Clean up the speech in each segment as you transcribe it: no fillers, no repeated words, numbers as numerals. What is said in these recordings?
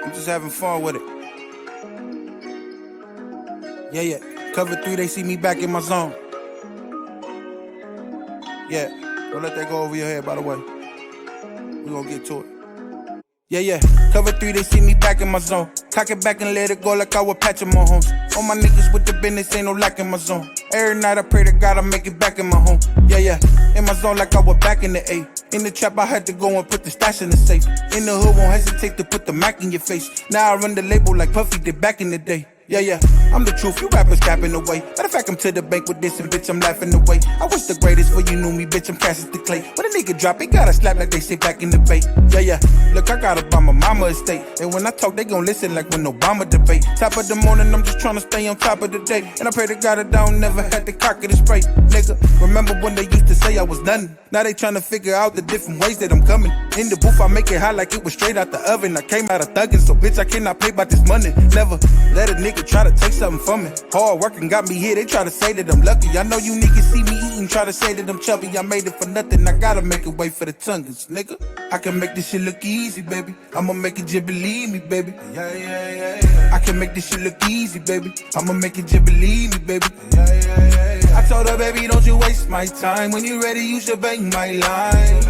I'm just having fun with it. Yeah. Cover 3, they see me back in my zone. Yeah. Don't let that go over your head, by the way. We gonna get to it. Yeah. Cover 3, they see me back in my zone. Cock it back and let it go like I was Patrick Mahomes. All my niggas with the business, ain't no lack in my zone. Every night I pray to God I make it back in my home. Yeah. In my zone like I was back in the A. In the trap I had to go and put the stash in the safe. In the hood won't hesitate to put the Mac in your face. Now I run the label like Puffy did back in the day. Yeah, I'm the truth, you rappers capping away. Matter of fact, I'm to the bank with this and bitch, I'm laughing away. I wish the greatest for you knew me, bitch, I'm Cassius the Clay. When a nigga drop, it gotta slap like they say back in the bay. Yeah, look, I gotta buy my mama estate. And when I talk, they gon' listen like when Obama debate. Top of the morning, I'm just tryna stay on top of the day. And I pray to God that I don't never had to cock it and spray. Nigga, remember when they used to say I was nothing? Now they tryna figure out the different ways that I'm coming. In the booth, I make it hot like it was straight out the oven. I came out of thuggin', so bitch, I cannot pay about this money. Never let a nigga try to take something from me. Hard working got me here, they try to say that I'm lucky. I know you niggas see me eating, try to say that I'm chubby. I made it for nothing, I gotta make it wait for the tongues, nigga. I can make this shit look easy, baby. I'ma make it just believe me, baby. Yeah. I can make this shit look easy, baby. I'ma make it just believe me, baby. Yeah. I told her, baby, don't you waste my time. When you ready, you should bang my line.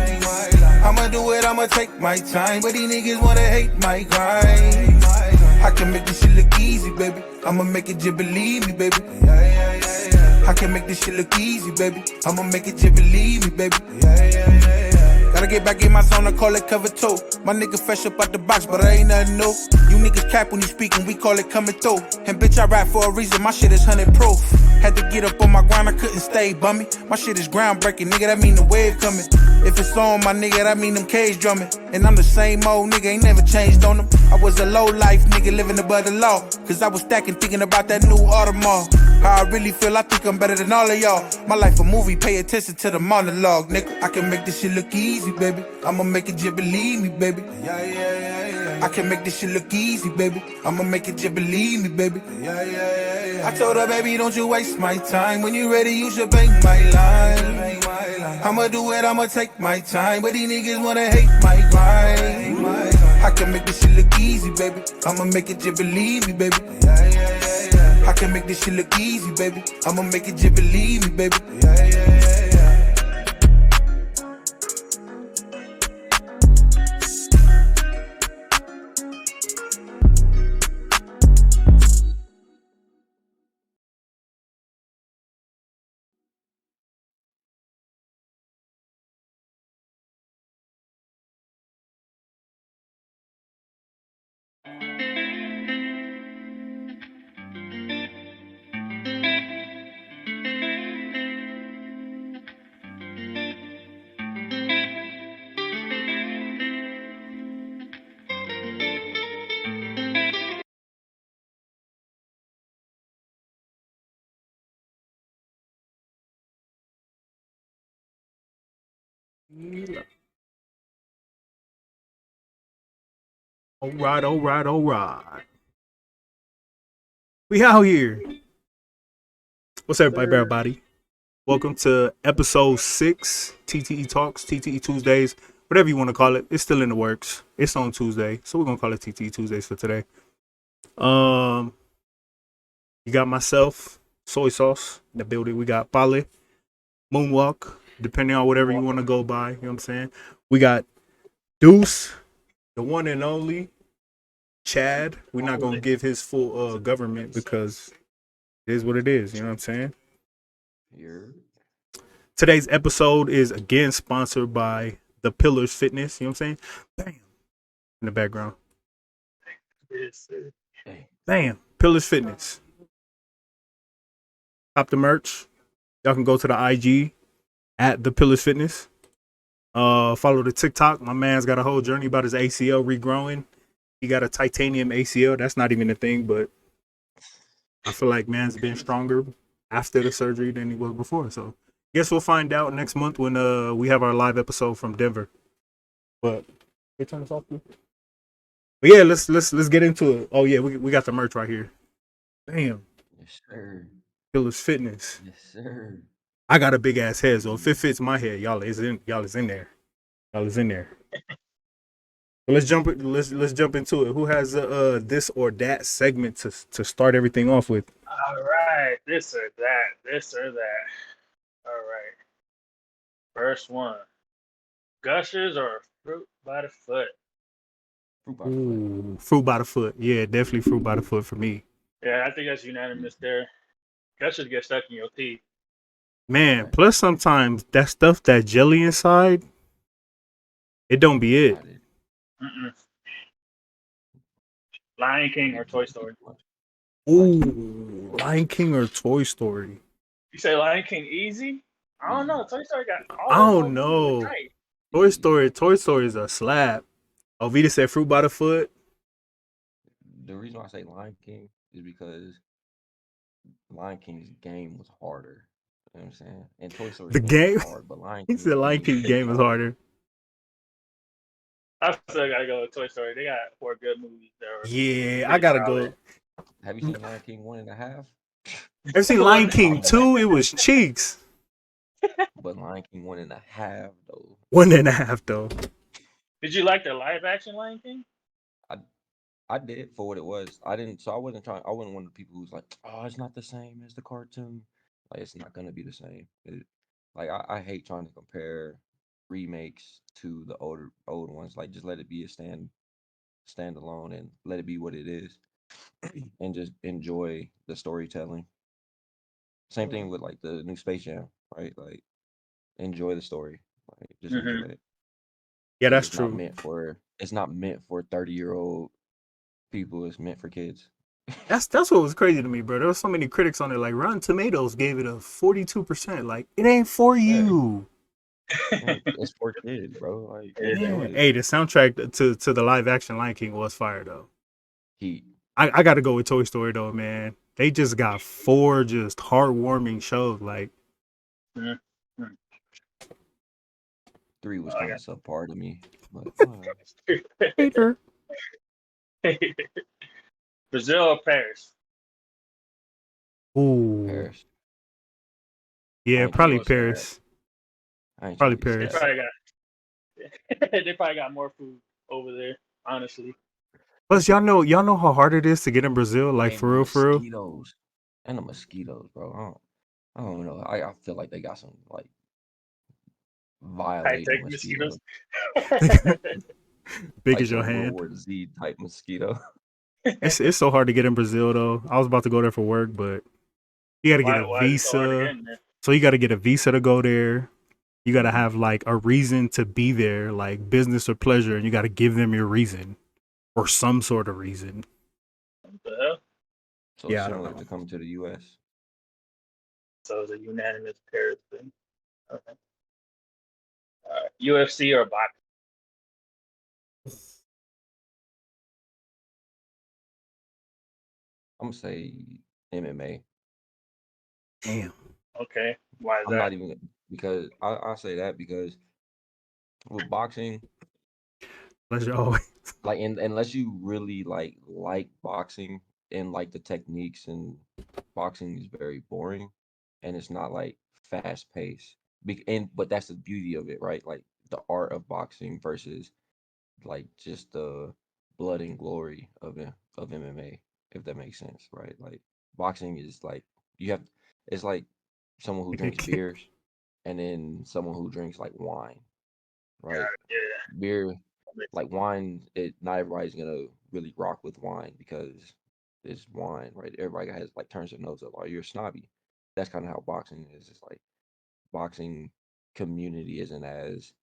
I'ma do it, I'ma take my time. But these niggas wanna hate my grind. I can make this shit look easy, baby. I'ma make it just believe me, baby. I can make this shit look easy, baby. I'ma make it just believe me, baby. Gotta get back in my zone, I call it cover 2. My nigga fresh up out the box, but I ain't nothing new. You niggas cap when you speakin', we call it coming through. And bitch, I rap for a reason, my shit is 100 proof. Had to get up on my grind, I couldn't stay bummy. My shit is groundbreaking, nigga, that mean the wave coming. If it's on, my nigga, that mean them cage drumming. And I'm the same old nigga, ain't never changed on them. I was a low life nigga living above the law. Cause I was stacking, thinking about that new Audemars. How I really feel, I think I'm better than all of y'all. My life a movie, pay attention to the monologue, nigga. I can make this shit look easy, baby. I'ma make it just believe me, baby. Yeah. I can make this shit look easy, baby. I'ma make it just believe me, baby. Yeah. I told her, baby, don't you waste my time. When you ready, you should bang my line. I'ma do it, I'ma take my time. But these niggas wanna hate my grind. I can make this shit look easy, baby. I'ma make it just believe me, baby. I can make this shit look easy, baby. I'ma make it just believe me, baby. All right. We out here. What's up, everybody? Welcome to episode 6, TTE Talks, TTE Tuesdays, whatever you want to call it. It's still in the works. It's on Tuesday, so we're gonna call it TTE Tuesdays for today. You got myself, Soy Sauce, in the building. We got Pale, Moonwalk, depending on whatever you want to go by. You know what I'm saying? We got Deuce, the one and only Chad. We're not gonna give his full government because it is what it is. You know what I'm saying? Today's episode is again sponsored by the Pillars Fitness. You know what I'm saying? Bam. In the background. Bam. Pillars Fitness. Cop the merch. Y'all can go to the IG at the Pillars Fitness. Follow the TikTok. My man's got a whole journey about his ACL regrowing. He got a titanium ACL. That's not even a thing, but I feel like man's been stronger after the surgery than he was before. So guess we'll find out next month when we have our live episode from Denver. But can you turn this off, please? But yeah, let's get into it. Oh yeah, we got the merch right here. Bam. Yes, sir. Pillars Fitness. Yes, sir. I got a big ass head, so if it fits my head, y'all is in there. Y'all is in there. Let's jump. Let's jump into it. Who has this or that segment to start everything off with? All right, this or that, this or that. All right, first one: Gushers or fruit by the foot? Fruit by the foot. Ooh, fruit by the foot. Yeah, definitely fruit by the foot for me. Yeah, I think that's unanimous there. Gushers get stuck in your teeth. Man, Right. plus sometimes that stuff, that jelly inside, it don't be it. Got it. Mm-mm. Lion King or Toy Story? Ooh, Lion King or Toy Story? You say Lion King easy? I don't know. Toy Story got I all don't those movies are know. tight. Toy Story is a slap. Ovita said fruit by the foot. The reason why I say Lion King is because Lion King's game was harder. You know what I'm saying? And Toy Story's The game was game. hard, but Lion He King's said Lion game King was game is harder. I still gotta go with Toy Story. They got 4 good movies there. Yeah, I gotta go. Have you seen Lion King 1.5? Ever seen Lion King 2? It was cheeks. But Lion King 1.5 though. 1.5 though. Did you like the live action Lion King? I did for what it was. I wasn't one of the people who's like, oh, it's not the same as the cartoon. Like it's not gonna be the same. I hate trying to compare remakes to the old ones. Like just let it be a standalone and let it be what it is. And just enjoy the storytelling. Same thing with like the new Space Jam, right? Like enjoy the story. Like just enjoy it. Yeah, 'Cause that's true. it's not meant for 30-year-old people. It's meant for kids. That's what was crazy to me, bro. There was so many critics on it. Like Rotten Tomatoes gave it a 42%. Like it ain't for you. Yeah, it's for kids, bro. Like Yeah. enjoy it. Hey, the soundtrack to the live action Lion King was fire though. Heat. I got to go with Toy Story though, man. They just got 4 just heartwarming shows. Like Mhm. 3 was Oh, I kind of got subpar to me, but hater. Brazil or Paris? Ooh, Paris. I yeah, ain't trying to probably Most get stabbed. Paris. I ain't trying Probably to get They Paris. stabbed. probably got they probably got more food over there, honestly. Plus, y'all know how hard it is to get in Brazil. Like And for the real, for real. mosquitoes. And the mosquitoes, bro. I don't know. I feel like they got some like High violating tech mosquitoes. mosquitoes. Big Like as your some World hand. War Z type mosquito. It's so hard to get in Brazil though. I was about to go there for work, but you got to get a Why is it so hard to get visa. in there? So you got to get a visa to go there. You got to Mhm. have like a reason to be there, like business or pleasure, and you got to give them your reason or some sort of reason. What the hell? So Yeah, it's I don't similar know. to coming to the US. So it's a unanimous Paris thing. Okay. UFC or boxing? I'm gonna say MMA. Damn. Okay. Why is I'm that? not even because I say that because with boxing, Pleasure always. like unless you really like boxing and like the techniques, and boxing is very boring and it's not like fast paced. But that's the beauty of it, right? Like the art of boxing versus like just the blood and glory of MMA, if that makes sense, right? Like boxing is like you have it's like someone who drinks beers and then someone who drinks like wine, right? Yeah. Beer, like wine, not everybody's gonna really rock with wine because it's wine, right? Everybody has like turns their nose up, oh, you're snobby. That's kind of how boxing is. It's like boxing community isn't as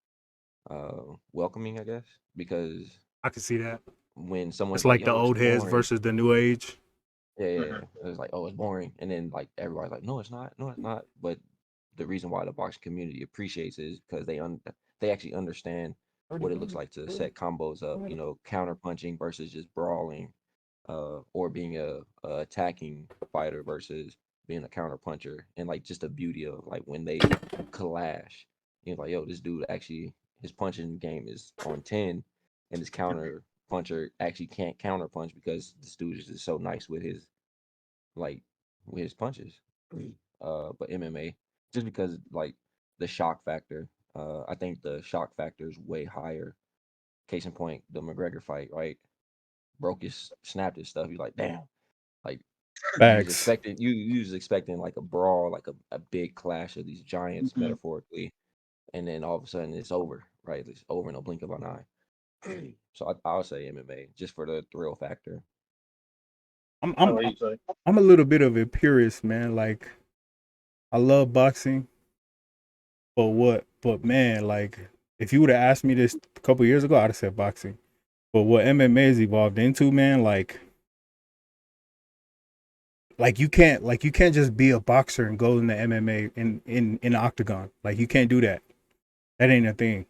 welcoming, I guess, because I can see that. when It's someone's like, like the "Yo, it's old heads boring," versus the new age. yeah, it's like, "Oh, it's boring," and then like everybody's like, "No, it's not. No, it's not." But the reason why the boxing community appreciates it is because they actually understand what it looks like to set combos up. You know, counter punching versus just brawling, or being a attacking fighter versus being a counter puncher, and like just the beauty of like when they clash. You know, like, yo, this dude actually his punching game is on 10, and his counter puncher actually can't counter punch because this dude is just so nice like with his punches. But MMA, just because like the shock factor, I think the shock factor is way higher Case in point, the McGregor fight, right? Snapped his stuff. You're like, damn. Like Facts. you was expecting like a brawl, like a big clash of these giants Mhm. metaphorically, and then all of a sudden it's over, right? It's over in a blink of an eye. So I would say MMA just for the thrill factor. I'm How I'm about you, say? I'm a little bit of a purist, man. Like I love boxing, but man, like if you would have asked me this a couple years ago, I'd have said boxing. But what MMA has evolved into, man, you can't just be a boxer and go into MMA in the octagon. Like you can't do that. That ain't a thing.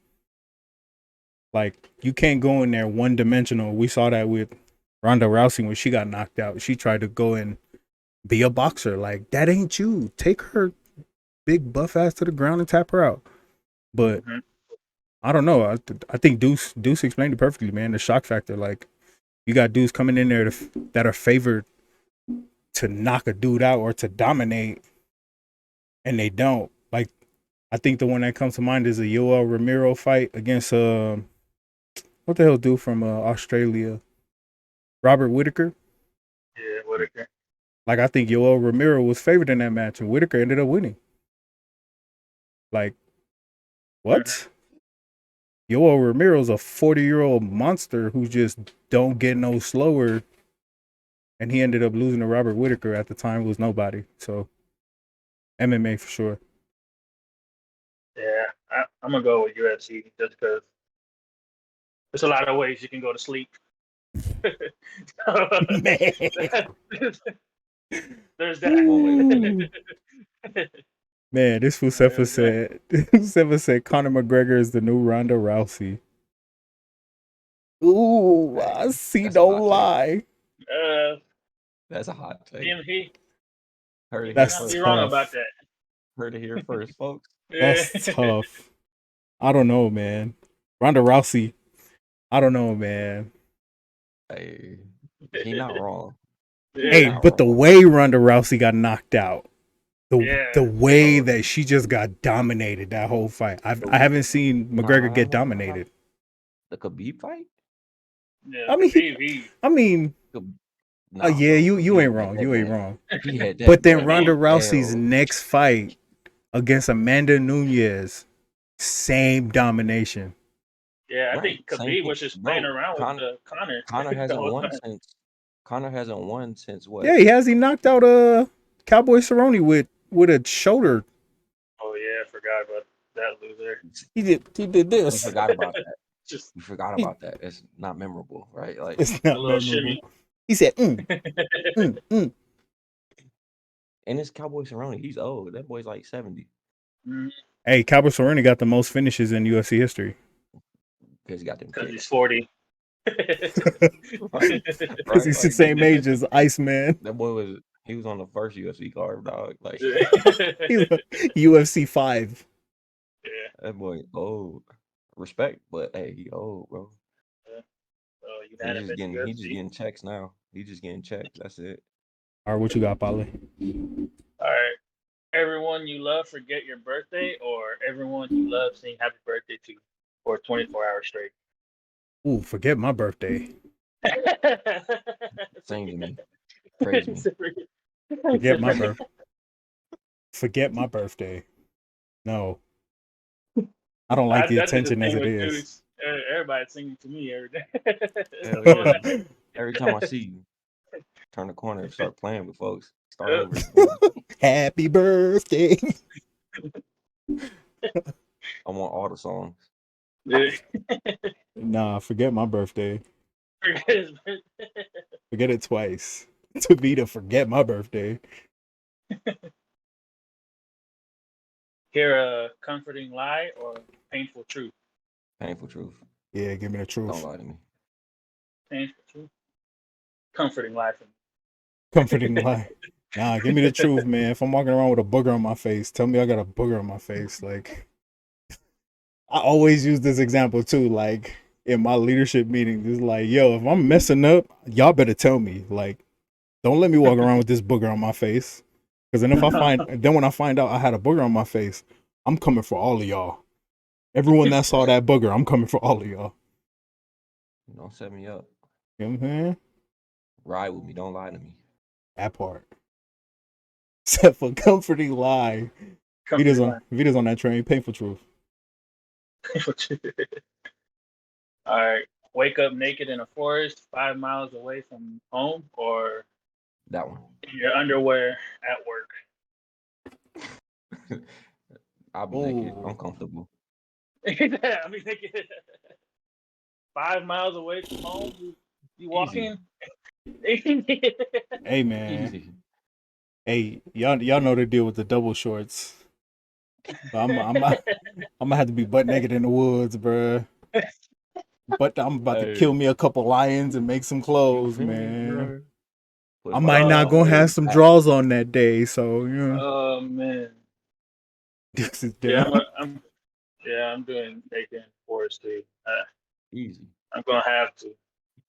Like you can't go in there one dimensional. We saw that with Ronda Rousey when she got knocked out. She tried to go and be a boxer. Like that ain't you. Take her big buff ass to the ground and tap her out. But Mhm. I don't know. I think Deuce explained it perfectly, man. The shock factor. Like you got dudes coming in there that are favored to knock a dude out or to dominate, and they don't. Like I think the one that comes to mind is a Yoel Romero fight against what the hell dude from Australia, Robert Whitaker. Yeah, Whitaker. Like I think Yoel Romero was favored in that match, and Whitaker ended up winning. Like what? Yoel Romero's a 40-year-old monster who just don't get no slower, and he ended up losing to Robert Whitaker. At the time was nobody. So MMA for sure. Yeah, I'm gonna go with UFC just because there's a lot of ways you can go to sleep. Man. There's Ooh. that. Man, this fool Sefa said Sefa said Conor McGregor is the new Ronda Rousey. Ooh, Hey, I see that's a no hot take. lie. That's a hot take. He Heard it here That's cannot be first. wrong about tough. that. Heard it here first, folks. Yeah. That's tough. I don't know, man. Ronda Rousey. I don't know, man. Hey, he not wrong. Hey, Yeah. Not but the wrong. way Ronda Rousey got knocked out, the Yeah. way Oh, that she just got dominated that whole fight. I the, haven't seen McGregor get nah, dominated. the Khabib fight? Yeah. I mean, Khabib, Khabib- Nah, yeah, bro. you ain't Khabib had wrong. that You ain't man. wrong. He had But that then man Ronda Khabib, on Rousey's L. next fight against Amanda Nunes, same domination. yeah, I Right. think Same Khabib thing. was just playing Bro, around with Connor Connor the hasn't whole won time. since what? Yeah, he knocked out Cowboy Cerrone with a shoulder. Oh yeah, I forgot about that loser. He did We this. forgot about that. Just We forgot He, about that. It's not memorable, right? Like it's a not little memorable. shimmy. He said, Yeah, mm. and it's Cowboy Cerrone. He's old. That boy's like 70. Hey, Cowboy Cerrone got the most finishes in UFC history. Because he got them because he's kicks. 40. Right. Because Right? he's the Like same age as Iceman. that boy was on the first UFC card, dog. Like He's a UFC 5. Yeah. that boy old. Respect, but hey, he old, bro. So He just unanimous UFC. getting checks now. He just getting checks. That's it. All right, what you got, Polly? All right. Everyone you love forget your birthday, or everyone you love sing happy birthday to for 24 hours straight. Ooh, forget my birthday. Sing to me. Praise me. Forget my birth. Forget my birthday. No, I don't like the I did the attention as thing it with is. dudes. Everybody singing to me every day. Hell yeah. Every time I see you, turn the corner, start playing with folks. Start over. Happy birthday. I want all the songs. Nah, forget my birthday. Forget his birthday. Forget it twice. To be to forget my birthday. Hear a comforting lie or painful truth? Painful truth. Yeah, give me the Don't truth. lie to me. Painful truth. Comforting lie for me. Comforting lie. Nah, give me the truth, man. If I'm walking around with a booger on my face, tell me I got a booger on my face. Like, I always use this example too. Like, in my leadership meetings, it's like, yo, if I'm messing up, y'all better tell me. Like, don't let me walk around with this booger on my face. Because then when I find out I had a booger on my face, I'm coming for all of y'all. Everyone that saw that booger, I'm coming for all of y'all. Don't set me up. You know what I'm saying? Ride with me. Don't lie to me. That part. Except for comforting lie. Vita's on that train. Painful truth. All right. Wake up naked in a forest 5 miles away from home, or That one. in your underwear at work. I'll be naked. Oh. I'm comfortable. I mean, 5 miles away from home, you walking. Hey man. Easy. Hey, y'all know the deal with the double shorts. So I'm gonna have to be butt naked in the woods, bruh. But I'm about to kill me a couple lions and make some clothes, man. I might not gonna have some draws on that day, so you know. Oh man. This is Yeah, down. I'm doing naked forest too. Easy. I'm gonna have to.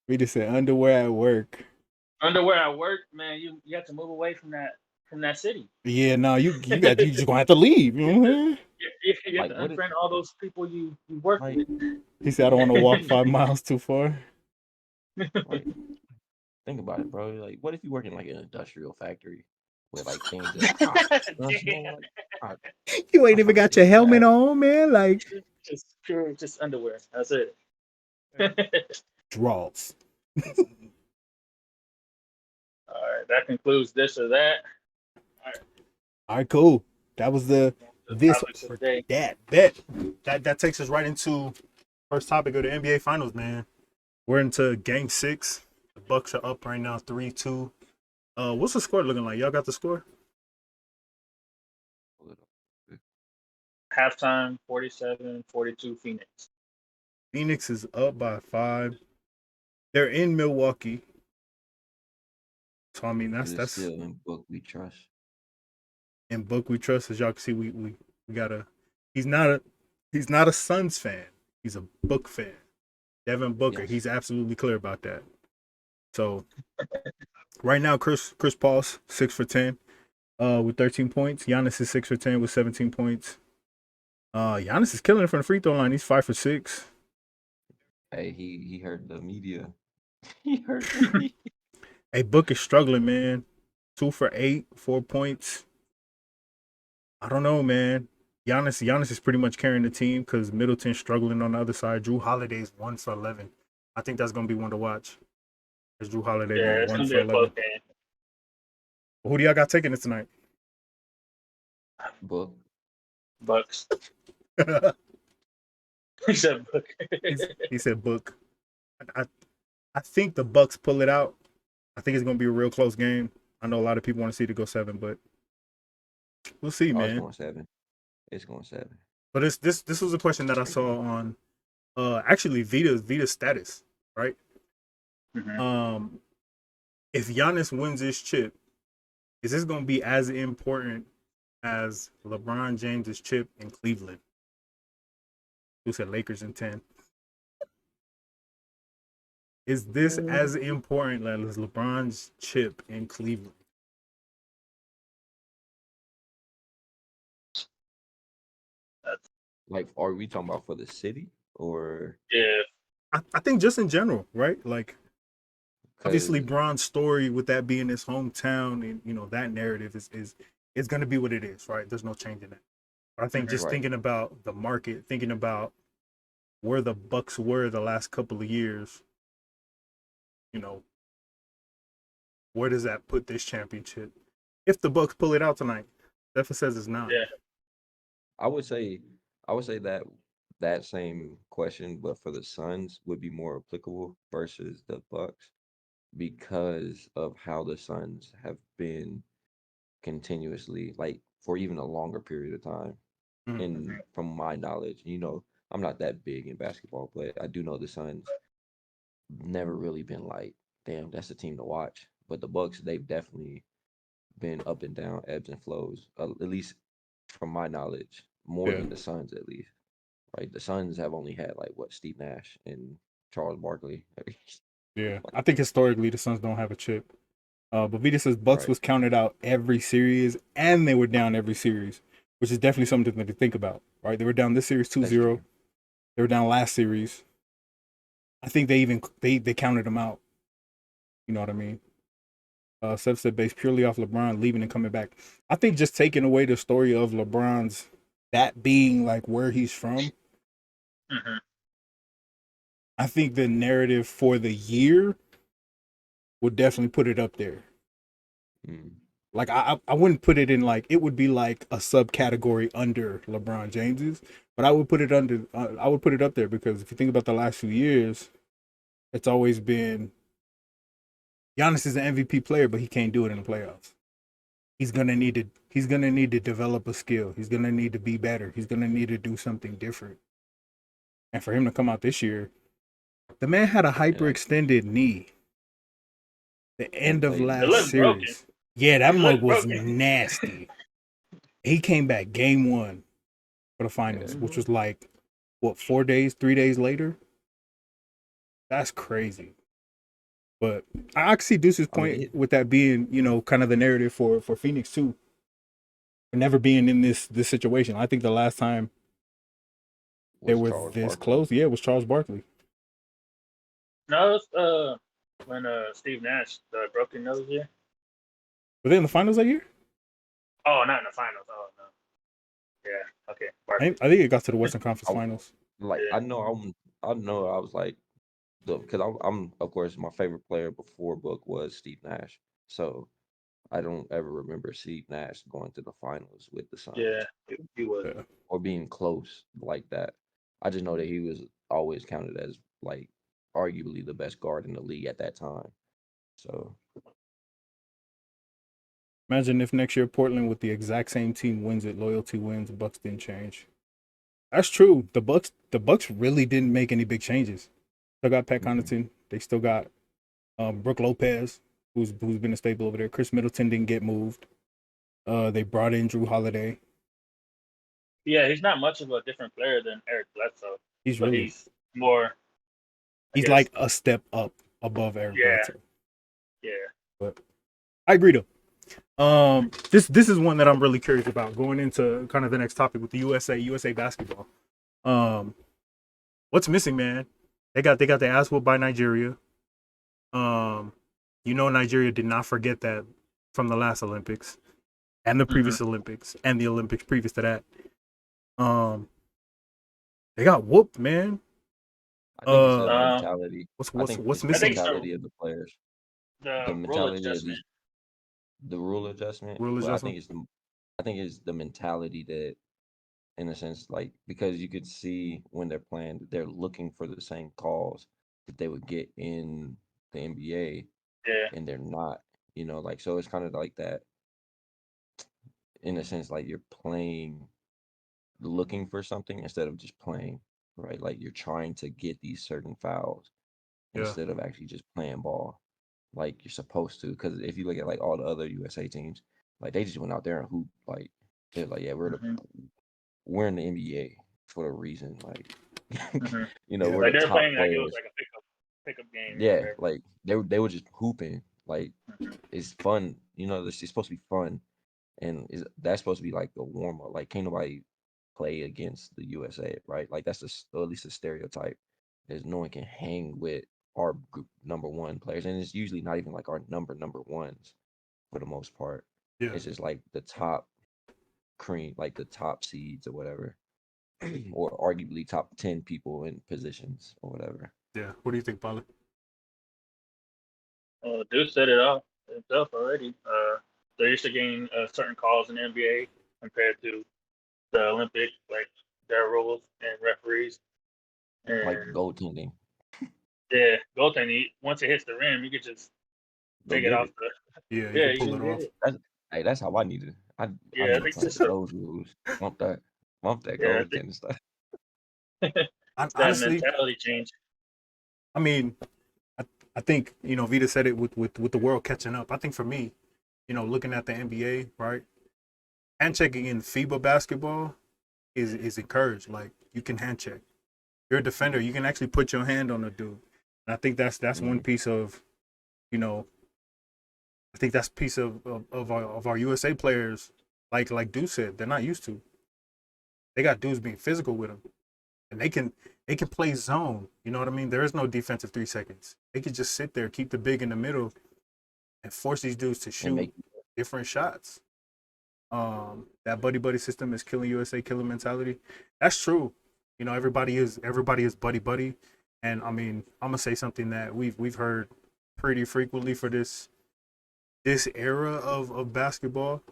We just said underwear at work. Underwear at work, man. You have to move away from that city. Yeah, no, you just gonna have to leave. You know what I'm saying? You have to unfriend all those people you work with. He said, "I don't want to walk 5 miles too far." Like, think about it, bro. Like, what if you work in like an industrial factory where like things just hot? You ain't even got your helmet on, man. Like just underwear. That's it. draws. All right, that concludes this or that. All right, cool. That was the this or that. Bet. That takes us right into first topic of the NBA Finals, man. We're into Game 6. The Bucks are up right now, 3-2. What's the score looking like? Y'all got the score? Halftime, 47-42 Phoenix. Phoenix is up by 5. They're in Milwaukee. So I mean that's still in Book we trust. In Book we trust, as y'all can see, we got a he's not a Suns fan. He's a Book fan. Devin Booker, yes. He's absolutely clear about that. So right now, Chris Paul's 6 for 10 with 13 points. Giannis is 6 for 10 with 17 points. Giannis is killing it from the free throw line. He's 5 for 6. Hey, he hurt the media. He hurt the media. Hey, Book is struggling, man. 2 for 8, 4 points. I don't know, man. Giannis is pretty much carrying the team because Middleton's struggling on the other side. Drew Holiday's 1 for 11. I think that's going to be one to watch. It's Drew Holiday going 1 for 11. Well, who do y'all got taking it tonight? Bucks. He said Book. He said Book. I think the Bucks pull it out. I think it's going to be a real close game. I know a lot of people want to see it go 7, but we'll see, man. It's going 7. It's going 7. But this was a question that I saw on actually Vita's status, right? Mm-hmm. If Giannis wins this chip, is this going to be as important as LeBron James's chip in Cleveland? Who said Lakers in 10? Is this as important as LeBron's chip in Cleveland? Like, are we talking about for the city or? Yeah, I think just in general, right? Like, obviously, Bron's story with that being his hometown, and you know that narrative is going to be what it is, right? There's no changing that. But I think just thinking about the market, thinking about where the Bucks were the last couple of years, you know, where does that put this championship? If the Bucks pull it out tonight, Steph says it's not. Yeah, I would say that same question, but for the Suns would be more applicable versus the Bucks because of how the Suns have been continuously, like for even a longer period of time. Mm-hmm. And from my knowledge, you know, I'm not that big in basketball, but I do know the Suns never really been like, damn, that's the team to watch. But the Bucks, they've definitely been up and down, ebbs and flows, at least from my knowledge, more than the Suns, at least. Right? The Suns have only had like Steve Nash and Charles Barkley. Yeah, I think historically the Suns don't have a chip. But Vita says Bucks was counted out every series, and they were down every series, which is definitely something to think about. Right? They were down this series 2-0. They were down last series. I think they counted him out. You know what I mean? Seth said based purely off LeBron leaving and coming back. I think just taking away the story of LeBron's that being like where he's from. Mm-hmm. I think the narrative for the year would definitely put it up there. Like I wouldn't put it in like it would be like a subcategory under LeBron James's, but I would put it under. I would put it up there because if you think about the last few years, it's always been Giannis is an MVP player, but he can't do it in the playoffs. He's gonna need to develop a skill. He's gonna need to be better. He's gonna need to do something different. And for him to come out this year, the man had a hyperextended knee. The end of It last looked broken. series. Yeah, that It mug looked was broken. nasty. He came back game 1 for the finals, which was like, what, 3 days later? That's crazy. But I can see Deuce's point with that being, you know, kind of the narrative for Phoenix too. For never being in this situation. I think the last time they were this close, it was Charles Barkley. No, it's when Steve Nash broke his nose here. Were they in the finals that year? Oh, not in the finals. Oh no. Yeah. Okay. Barkley. I think it got to the Western Conference Finals. Like Yeah. I know I was like because I'm of course my favorite player before Book was Steve Nash. So I don't ever remember Steve Nash going to the finals with the Suns. Yeah, he was. Yeah. Or being close like that. I just know that he was always counted as like arguably the best guard in the league at that time. So Imagine if next year Portland with the exact same team wins it, loyalty wins, Bucks didn't change. That's true. The Bucks really didn't make any big changes. Still got Pat Connaughton. They still got Brook Lopez, who's been a staple over there. Chris Middleton didn't get moved. They brought in Drew Holiday. Yeah, he's not much of a different player than Eric Bledsoe. He's more. He's like a step up above Eric Bledsoe. Yeah. But I agree though. This is one that I'm really curious about going into kind of the next topic with the USA basketball. What's missing, man? They got their ass whooped by Nigeria. You know Nigeria did not forget that from the last Olympics and the previous Olympics and the Olympics previous to that. They got whooped, man. I think it's the mentality. What's missing? The mentality of the players. The mentality of these. The rule adjustment. I think it's the mentality that, in a sense, like because you could see when they're playing, they're looking for the same calls that they would get in the NBA. Yeah. And they're not, you know, like so it's kind of like that. In a sense, like you're playing, looking for something instead of just playing, right? Like you're trying to get these certain fouls instead of actually just playing ball. Like you're supposed to, because if you look at like all the other USA teams, like they just went out there and hooped. Like they're like, yeah, we're in the NBA for a reason. Like you know, we're like the they're top playing players. like it was like a pickup game. Yeah, like they were just hooping. Like it's fun. You know, it's supposed to be fun, and that's supposed to be like the warm up. Like can't nobody play against the USA, right? Like that's or at least a stereotype. There's no one can hang with our group number one players, and it's usually not even like our number ones for the most part. Yeah. It's just like the top cream, like the top seeds or whatever, or arguably top 10 people in positions or whatever. Yeah. What do you think, Paulo? Deuce said it all himself already. They're used to getting certain calls in the NBA compared to the Olympic, like their rules and referees. And like goaltending. Yeah, goaltending. Once it hits the rim, you can just take it off the. Yeah, you can pull it off. That's how I need it. I need to play those rules. Bump that goaltending stuff. Honestly, mentality change. I mean, I think you know Vita said it with the world catching up. I think for me, you know, looking at the NBA, right, hand checking in FIBA basketball is encouraged. Like you can hand check. You're a defender. You can actually put your hand on a dude. And I think that's one piece of, you know, I think that's a piece of our USA players, like Deuce said, they're not used to. They got dudes being physical with them. and they can play zone. You know what I mean? There is no defensive 3 seconds. They could just sit there, keep the big in the middle, and force these dudes to and shoot make different shots. That buddy system is killing USA, killing mentality. That's true. You know, everybody is buddy buddy, and I mean, I'm gonna say something that we've heard pretty frequently for this era of basketball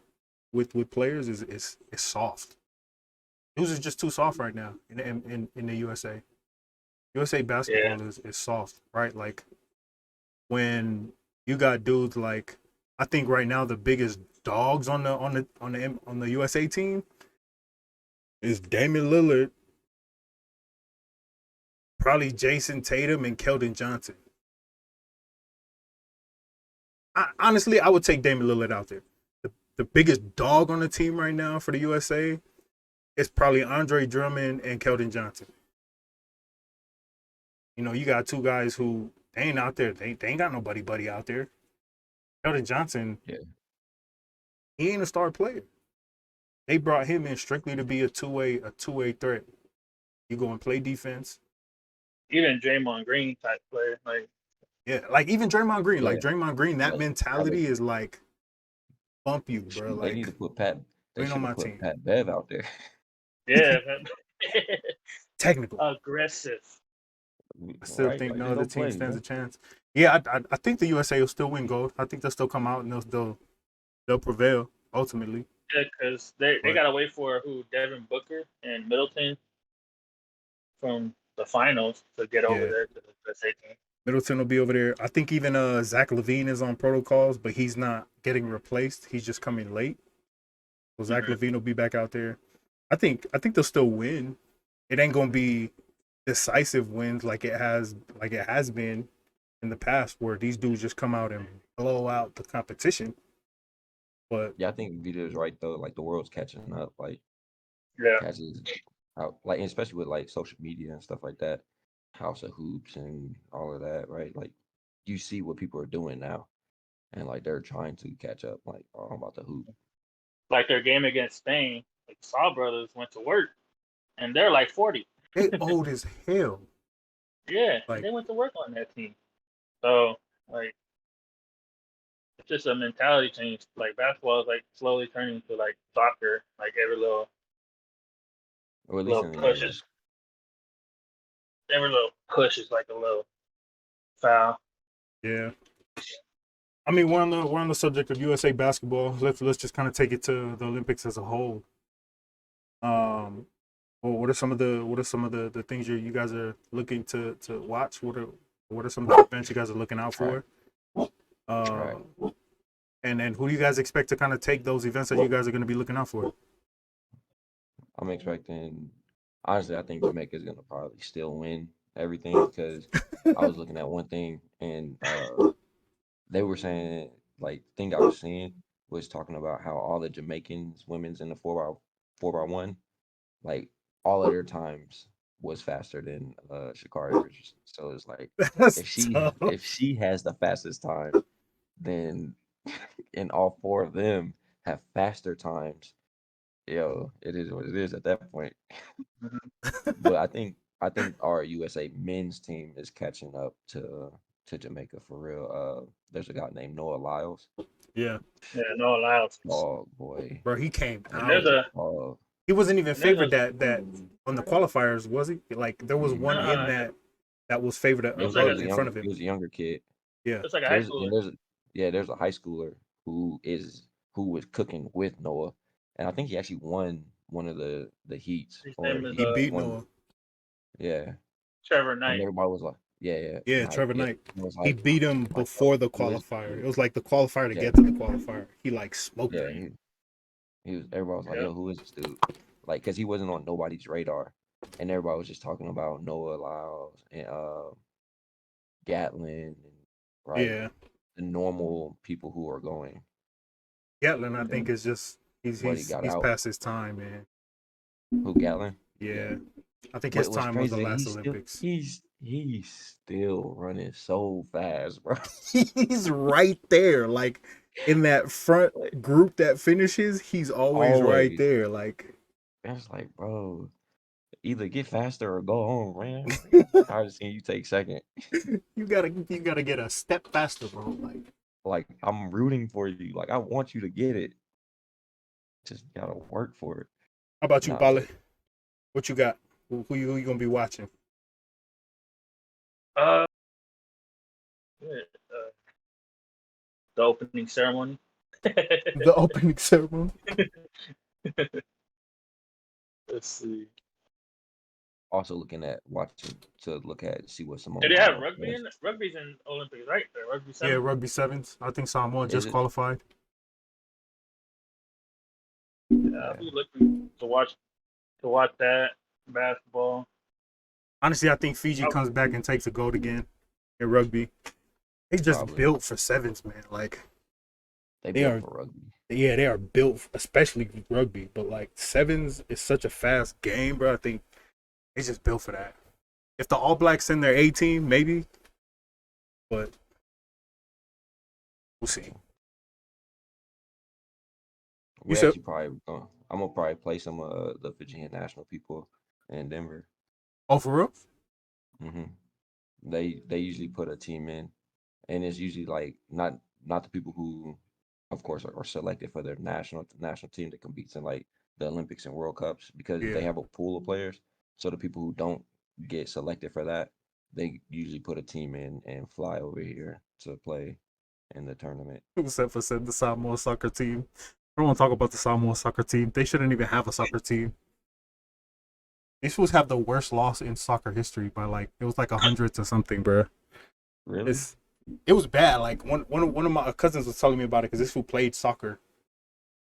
with players is soft. Dudes is just too soft right now in the USA. USA Yeah. basketball is soft, right? Like when you got dudes like, I think right now the biggest dogs on the USA team is Damian Lillard, probably Jason Tatum and Keldon Johnson. Honestly, I would take Damian Lillard out there. The biggest dog on the team right now for the USA is probably Andre Drummond and Keldon Johnson. You know, you got two guys who they ain't out there. They ain't got nobody buddy out there. Keldon Johnson, yeah. he ain't a star player. They brought him in strictly to be a two-way threat. You go and play defense. Even Draymond Green type player, like Yeah, like even Draymond Green, Yeah. like Draymond Green, that Like, mentality is like bump you, bro. they need Like to put Pat. They ain't on should my have put team. Pat Bev out there. yeah, Technical. aggressive. I still Right? think Like, no just other go team play, stands man. a chance. Yeah, I think the USA will still win gold. I think they'll still come out and they'll prevail ultimately. Yeah, because they But- gotta wait for Devin Booker and Middleton from the finals to get over Yeah. there to the USA team. Middleton will be over there. I think even Zach LaVine is on protocols, but he's not getting replaced. He's just coming late. So Zach LaVine will be back out there. I think they'll still win. It ain't gonna be decisive wins like it has been in the past, where these dudes just come out and blow out the competition. But Yeah, I think Vito's right though. Like the world's catching up. Like Yeah, catches out. Like especially with like social media and stuff like that. House of Hoops and all of that, right? Like you see what people are doing now, and like they're trying to catch up. Like, oh, I'm about to hoop. like their game against Spain, like the Saw brothers went to work, and they're like 40. they old as hell. Yeah, Like- they went to work on that team. So like, it's just a mentality change. Like basketball is like slowly turning to like soccer. Like every little Or at least little in the push US. is every little push is like a little foul. Yeah. I mean, we're on the subject of USA basketball. Let's just kind of take it to the Olympics as a whole. Well, what are some of the things you guys are looking to watch? What are some of the events you guys are looking out for? Right. And then who do you guys expect to kind of take those events that you guys are going to be looking out for? I'm expecting. Honestly, I think Jamaica's gonna probably still win everything because I was looking at one thing and they were saying like the thing I was seeing was talking about how all the Jamaicans women's in the 4x1, like all of their times was faster than Sha'Carri Richardson. So it's like That's tough. if she has the fastest time, then and all four of them have faster times, yo, it is what it is at that point. But I think our USA men's team is catching up to Jamaica for real. There's a guy named Noah Lyles. Yeah, Yeah, no allows. Oh boy. bro, he came And there's out. a Oh, He wasn't even and there's favored that on the qualifiers, was he? Like there was one in Nah. that was favored It was above like in front of he him. was a younger kid. Yeah, it's like a high There's schooler. and there's a high schooler who was cooking with Noah, and I think he actually won one of the heats. His or name is, he beat won- Noah. Yeah, Trevor and Knight. everybody was like, yeah. Yeah, hype, Trevor yeah. Knight. It was He hype. beat him Like, before the he was- qualifier. It was like the qualifier to Yeah. get to the qualifier. He like smoked Yeah, him. he was. Everybody was like, Yeah. "Yo, who is this dude?" Like, cause he wasn't on nobody's radar, and everybody was just talking about Noah Lyles and Gatlin, and, right? Yeah, The normal people who are going. Gatlin, I think is just he's But he got out. past his time, man. Who Gatlin? Yeah, I think But his what's time was the crazy, last he's Olympics. he's still running so fast, bro. He's right there, like in that front group that finishes. He's always right Always. there. Like I was like, bro, either get faster or go home, man. I'm tired of seeing you take second. You gotta get a step faster, bro. Like I'm rooting for you. Like I want you to get it. Just gotta work for it. How about you, Nah, Bali? What you got? Who you gonna be watching? Uh, yeah, the opening ceremony. The opening ceremony. Let's see. also looking at watching to look at see what Simone Did they have Biles rugby does. in rugby's in Olympics, right? The rugby Yeah, seven. rugby sevens. I think Samoa Is just it? qualified. I'll be looking to watch that basketball. Honestly, I think Fiji comes back and takes a gold again in rugby. They just Probably. built for sevens, man. Like They they built are- for rugby. yeah, they are built, especially rugby. But like sevens is such a fast game, bro. I think they just built for that. If the All Blacks send their A team, maybe, but we'll see. We said- actually probably I'm gonna probably play some of the Fijian national people in Denver. Oh, for real? hmm They usually put a team in, and it's usually like not the people who, of course, are selected for their national team that competes in like the Olympics and World Cups because Yeah. they have a pool of players. So the people who don't get selected for that, they usually put a team in and fly over here to play in the tournament. Except for said the Samoa soccer team. I don't want to talk about the Samoa soccer team. They shouldn't even have a soccer team. They supposed to have the worst loss in soccer history by like it was like 100 to something, bro. Really? It was bad. Like one of my cousins was telling me about it because this fool played soccer,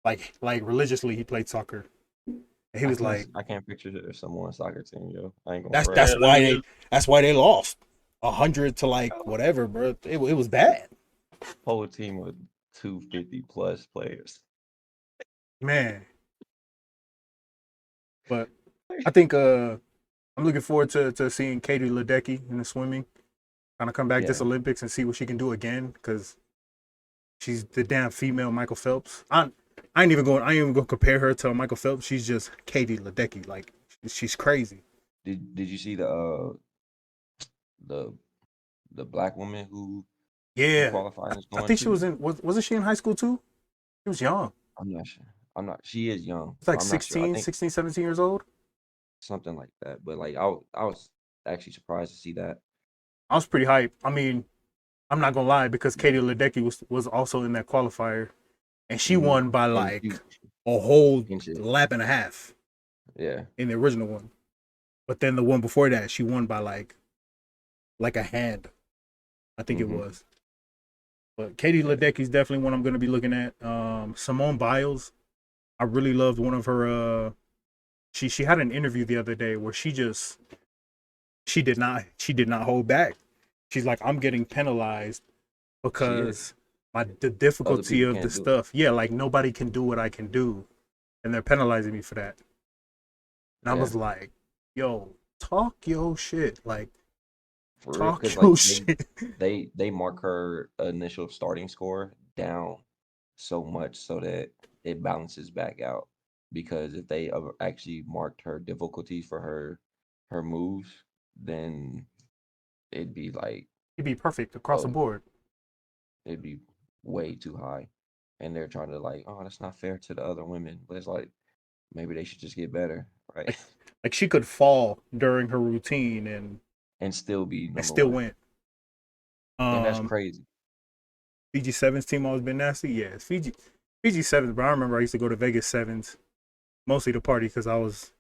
like religiously. He played soccer. And he was like, I can't picture there's someone soccer team, yo. I ain't gonna. "That's front. that's Yeah, why they lost 100 to like whatever, bro. It was bad, Whole team of 250 plus players. man." But I think I'm looking forward to seeing Katie Ledecky in the swimming. Kind of come back this Yeah. Olympics and see what she can do again because she's the damn female Michael Phelps. I ain't even gonna compare her to Michael Phelps. She's just Katie Ledecky. Like she's crazy. Did you see the black woman who Yeah, qualified? I think she was in. Wasn't she in high school too? She was young. I'm not sure. She is young. It's like I'm not sure. I 16, think 16, 17 years old. something like that. But like I was actually surprised to see that. I was pretty hyped. I mean, I'm not gonna lie because Katie Ledecky was also in that qualifier, and she Mhm. won by And like she- a whole Inches. lap and a half Yeah. in the original one. But then the one before that, she won by like a hand. I think it Mhm. was. But Katie Ledecky's definitely one I'm going to be looking at. Simone Biles, I really loved one of her. She had an interview the other day where she did not hold back. She's like, I'm getting penalized because the difficulty people of can't the do it. stuff. Yeah, like nobody can do what I can do, and they're penalizing me for that. And I Yeah. was like, yo, talk your shit. Like, For real. talk 'Cause, your like, shit. they mark her initial starting score down so much so that it balances back out. Because if they actually marked her difficulty for her moves, then it'd be like It'd be perfect across the Oh. board. it'd be way too high. And they're trying to like, oh, that's not fair to the other women. But it's like maybe they should just get better, right? Like she could fall during her routine And still be number still one. win. And that's crazy. Fiji Sevens team always been nasty. Yeah, it's Fiji Sevens. But I remember I used to go to Vegas Sevens, mostly to party because I was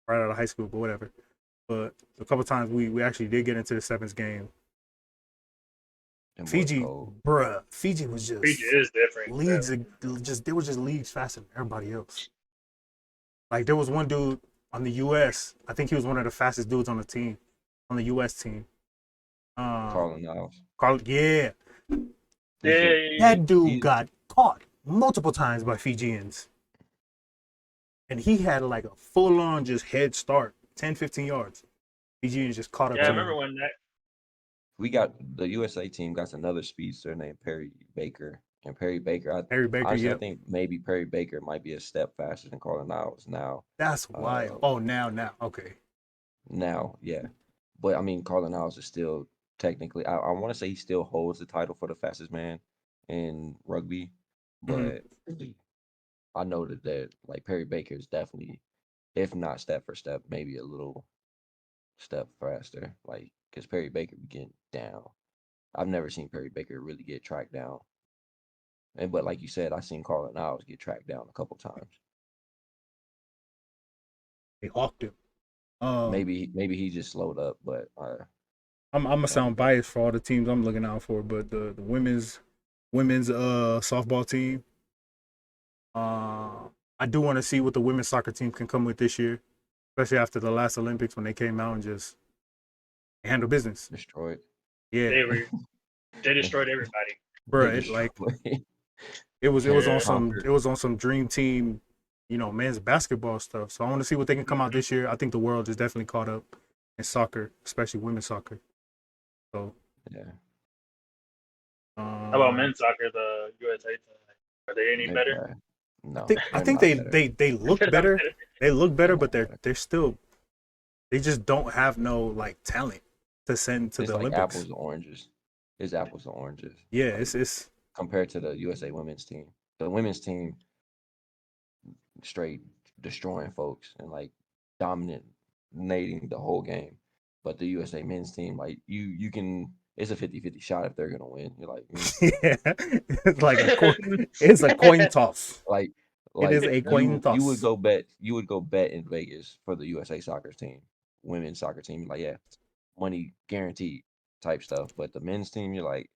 right out of high school. But whatever. But a couple times we actually did get into the sevens game. Them boys Fiji, cold. bruh, Fiji was just Fiji is different. leagues. They were just leagues faster than everybody else. Like there was one dude on the U.S. I think he was one of the fastest dudes on the team, on the U.S. team. Carlin Niles. Yeah. Yeah. That dude He's- got caught multiple times by Fijians. And he had like a full on just head start, 10, 15 yards. Fijians just caught up Yeah, I to remember him. when that. We got the USA team got another speedster named Perry Baker, And Perry Baker, Perry Baker, honestly, I yep. think maybe Perry Baker might be a step faster than Carlin Niles now. That's wild. Oh, now, okay. Now, yeah. But I mean, Carlin Niles is still technically, I want to say he still holds the title for the fastest man in rugby, but I know that like Perry Baker is definitely, if not step for step, maybe a little step faster. Like, because Perry Baker be getting down. I've never seen Perry Baker really get tracked down. But like you said, I've seen Carlin Niles get tracked down a couple times. They hawked him. Maybe he just slowed up, but I'm gonna sound biased for all the teams I'm looking out for, but the women's softball team. I do want to see what the women's soccer team can come with this year, especially after the last Olympics when they came out and just handle business. Destroyed. Yeah, They destroyed everybody. Bro, it was on some dream team, men's basketball stuff. So I want to see what they can come out this year. I think the world is definitely caught up in soccer, especially women's soccer. So yeah. How about men's soccer? The USA team, are they any better? No, I think they look better. They look better, but they're still, they just don't have no like talent to send to the like Olympics. Apples and oranges. It's apples and oranges. Yeah, like, it's compared to the USA women's team. The women's team straight destroying folks and like dominating the whole game. But the USA men's team, like you can, it's a 50-50 shot if they're gonna win. You're like, yeah, it's like it's a coin toss. Like it is a coin toss. You would go bet in Vegas for the USA soccer team, women's soccer team. Like, yeah, money guaranteed type stuff. But the men's team, you're like,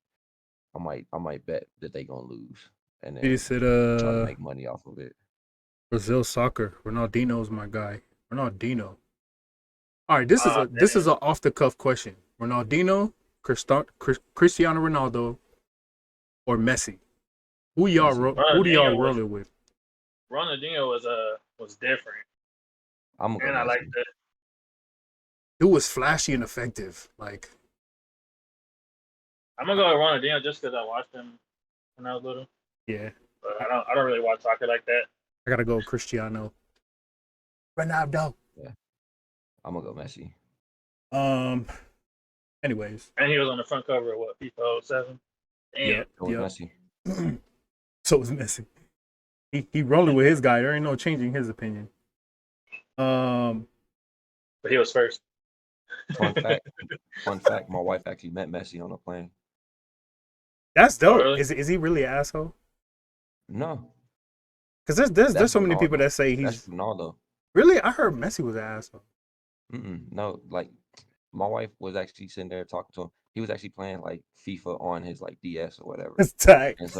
I might bet that they gonna lose, and then try to make money off of it. Brazil soccer. Ronaldinho's my guy. Ronaldinho. All right, this is an off the cuff question. Ronaldinho, Cristiano Ronaldo, or Messi? Who do y'all rolling with? Ronaldinho was different. I like that. It was flashy and effective. Like, I'm gonna go with Ronaldinho just because I watched him when I was little. Yeah, but I don't really watch soccer like that. I gotta go Cristiano Ronaldo. Yeah, I'm gonna go Messi. Anyways, and he was on the front cover of what, FIFA 07? Yeah, Messi. So was Messi. He rolling with his guy. There ain't no changing his opinion. But he was first. Fun fact, my wife actually met Messi on a plane. That's dope. Really? Is he really an asshole? No. Because there's so many people that say he's Ronaldo. Really? I heard Messi was an asshole. No, like my wife was actually sitting there talking to him. He was actually playing like FIFA on his like DS or whatever. It's tight. And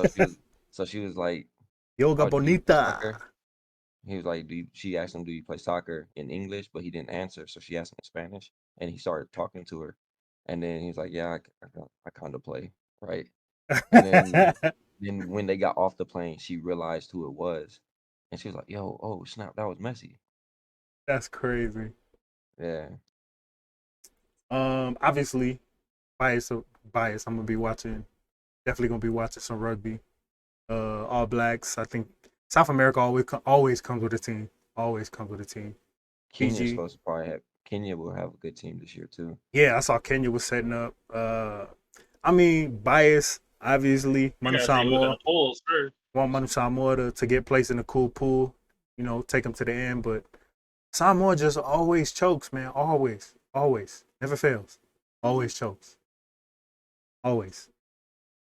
so she was like, Yoga bonita. He was like, she asked him, do you play soccer in English? But he didn't answer. So she asked him in Spanish and he started talking to her. And then he's like, yeah, I kind of play. Right. And then when they got off the plane, she realized who it was. And she was like, yo, oh, snap, that was Messi. That's crazy. Yeah. Obviously, bias. I'm gonna be watching. Definitely gonna be watching some rugby. All Blacks. I think South America always comes with a team. Always comes with a team. Kenya's supposed to probably have. Kenya will have a good team this year too. Yeah, I saw Kenya was setting up. I mean, bias. Obviously, Manu Samoa. Want Manu Samoa to get placed in a cool pool. Take him to the end, but Samoa just always chokes, man. Always. Never fails. Always chokes. Always.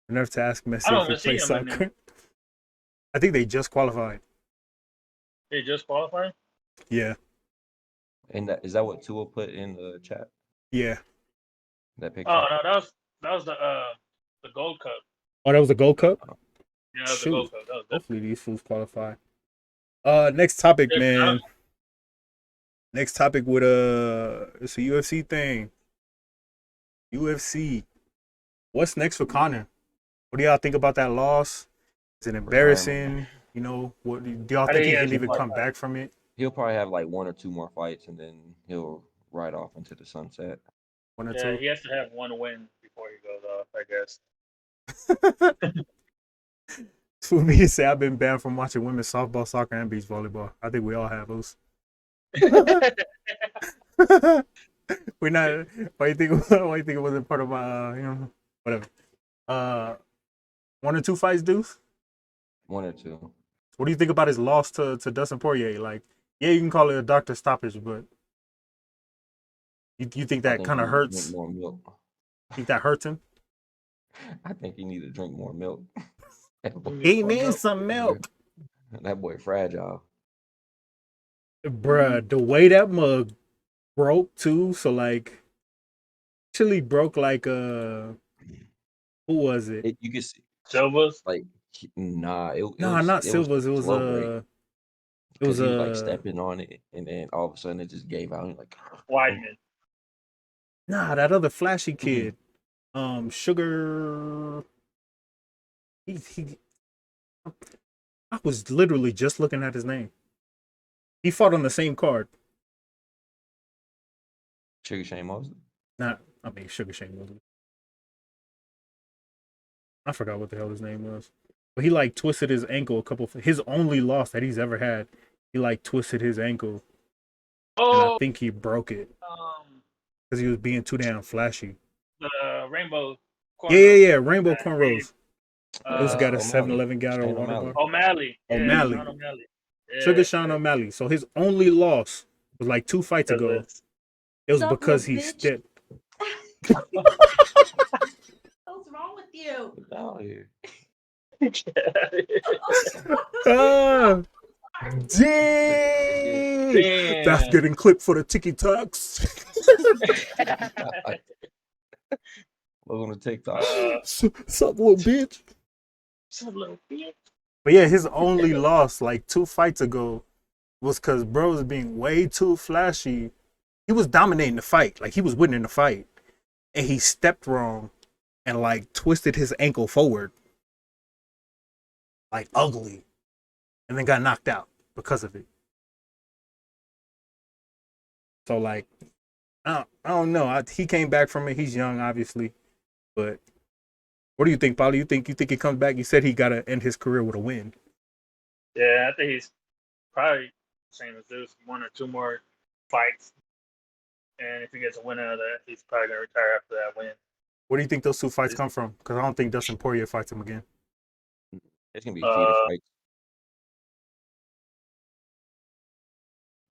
Enough to ask Messi if he plays soccer. I think they just qualified. They just qualified? Yeah. And is that what Tua put in the chat? Yeah. That picture. Oh no, that was the Gold Cup. Oh, that was the Gold Cup? Yeah, that was the Gold Cup. Hopefully these fools qualify. Next topic, man. Next topic with it's a UFC thing. UFC. What's next for Conor? What do y'all think about that loss? Is it embarrassing? What do y'all think he can even come back from it? He'll probably have like 1 or 2 more fights, and then he'll ride off into the sunset. 1 or 2. He has to have 1 win before he goes off, I guess. For me to say I've been banned from watching women's softball, soccer, and beach volleyball. I think we all have those. We're not. Why you think? Why you think it wasn't part of my? Whatever. One or two fights, Deuce. One or two. What do you think about his loss to Dustin Poirier? Like, yeah, you can call it a doctor stoppage, but you think that kind of hurts? More milk. Think that hurts him? I think he need to drink more milk. He needs some milk. That boy fragile. Bruh, the way that mug broke too, so like actually broke like who was it? You can see Silva's. like nah, Not Silva's. It was he was like stepping on it, and then all of a sudden it just gave out. Like Weidman. Nah, that other flashy kid. Sugar. He. I was literally just looking at his name. He fought on the same card. Sugar Shane Mosley. Sugar Shane Mosley. I forgot what the hell his name was. But he like twisted his ankle his only loss that he's ever had. He like twisted his ankle. And I think he broke it. Because he was being too damn flashy. The rainbow. Yeah. Rainbow cornrows. This got a 7-Eleven guy or water bar. O'Malley. O'Malley. Yeah, O'Malley. Sugar Sean O'Malley. So his only loss was like 2 fights ago. It was because he stepped. What's wrong with you? Get out here. Damn. That's getting clipped for the TikToks. Look on the TikTok. Sup, little bitch. But yeah, his only loss like 2 fights ago was because bro was being way too flashy. He was dominating the fight. Like, he was winning the fight. And he stepped wrong and like twisted his ankle forward. Like ugly. And then got knocked out because of it. So like, I don't know. He came back from it. He's young, obviously. But what do you think, Paulie? You think he comes back? He said he got to end his career with a win. Yeah, I think he's probably same as Zeus, 1 or 2 more fights. And if he gets a win out of that, he's probably going to retire after that win. Where do you think those 2 fights come from? Because I don't think Dustin Poirier fights him again. It's going to be feeder fights.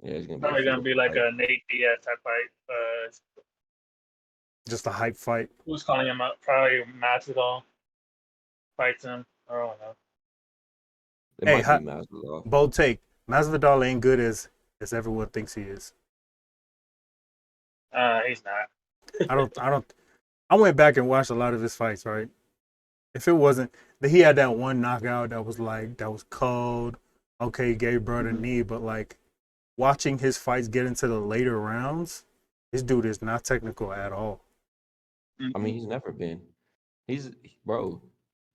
Yeah, it's going to be probably going to be like a Nate Diaz type fight. Just a hype fight. Who's calling him out? Probably Masvidal fights him. I don't know. Hey, bold take. Masvidal ain't good as everyone thinks he is. He's not. I went back and watched a lot of his fights, right? If it wasn't that he had that one knockout that was cold. Okay, he gave bro the knee, but like watching his fights get into the later rounds, this dude is not technical at all. I mean, he's never been. Bro,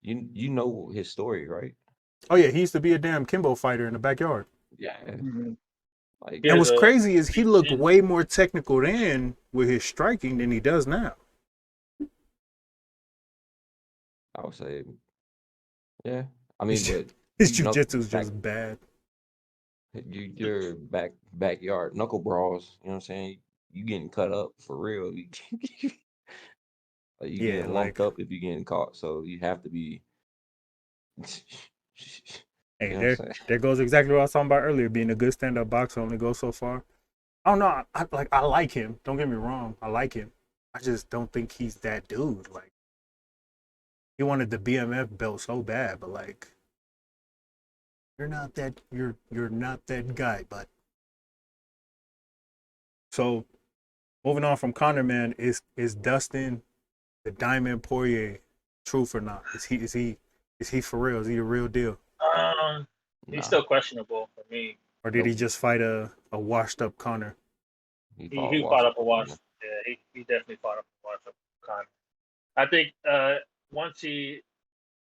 you know his story, right? Oh yeah, he used to be a damn Kimbo fighter in the backyard. Yeah. Like, and what's crazy is he looked way more technical then with his striking than he does now. I would say, yeah. I mean, but his jiu-jitsu is just bad. Your backyard knuckle brawls. You know what I'm saying? You getting cut up for real. Like you getting lumped up if you're getting caught. So you have to be. Hey, there goes exactly what I was talking about earlier. Being a good stand-up boxer only goes so far. I don't know. I like him. Don't get me wrong. I like him. I just don't think he's that dude. Like, he wanted the BMF belt so bad, but like, you're not that guy, bud. So, moving on from Conor, man, is Dustin the Diamond Poirier truth or not? Is he for real? Is he a real deal? He's still questionable for me. Or did he just fight a washed up Conor? He fought up a washed. Yeah, he definitely fought up a washed up Conor. I think once he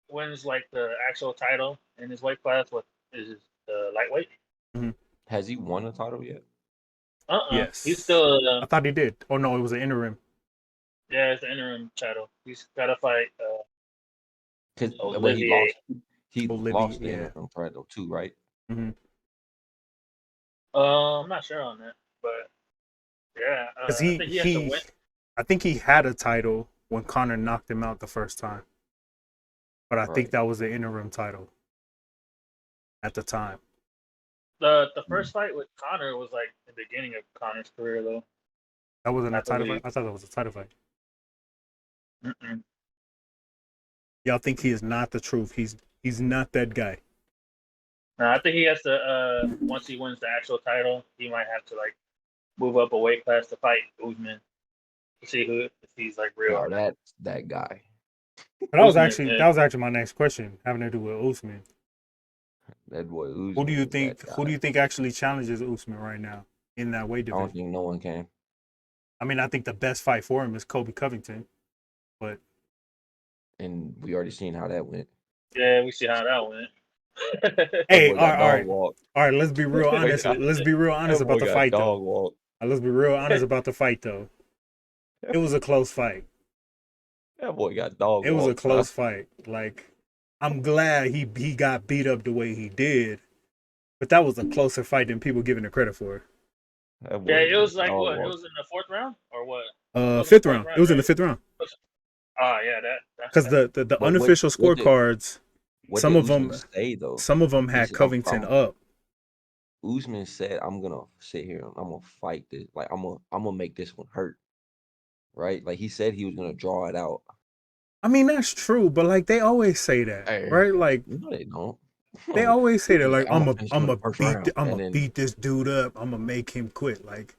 wins like the actual title in his weight class, what is the lightweight? Mm-hmm. Has he won a title yet? Yes. He's still. I thought he did. Oh no, it was an interim. Yeah, it's the interim title. He's got to fight. Because when he He Bolivia, lost the yeah. interim title too, right? Mm-hmm. I'm not sure on that, but yeah, Because I think he has to win. I think he had a title when Conor knocked him out the first time, but I think Right. that was the interim title at the time. The first fight with Conor was like the beginning of Conor's career, though. That wasn't I a title believe. fight. I thought that was a title fight. Mm-mm. Y'all think he is not the truth? He's not that guy. No, I think he has to. Once he wins the actual title, he might have to like move up a weight class to fight Usman to see who if he's like real. Oh, that's that guy. But Usman, that was actually my next question, having to do with Usman. That boy Usman. Who do you is think? that Who do guy. you think actually challenges Usman right now in that weight I don't division? think no one can. I mean, I think the best fight for him is Kobe Covington, but And we already seen how that went. yeah, we see how that went. That hey, boy got dog all walk. right. Let's be real honest. Let's be real honest That about boy the got fight, dog though. walk. Let's be real honest about the fight, though. It was a close fight. That boy got dog It was walk. a close fight. Like, I'm glad he got beat up the way he did, but that was a closer fight than people giving it credit for. That boy Yeah, it was like dog what? It walk. was in the fourth round or what? Fifth Fourth round. It was in the right? fifth round. Ah, yeah, that. Because the But unofficial scorecards, what some did of Usman them say though? He had said, Covington up. Usman said, "I'm gonna sit here and I'm gonna fight this. Like I'm gonna make this one hurt." Right? Like he said he was gonna draw it out. I mean, that's true, but like they always say that, Hey, right? Like no, they don't. they always say that, He's like I'm gonna finish him in the first round, I'm and gonna then. beat this dude up. I'm gonna make him quit. Like,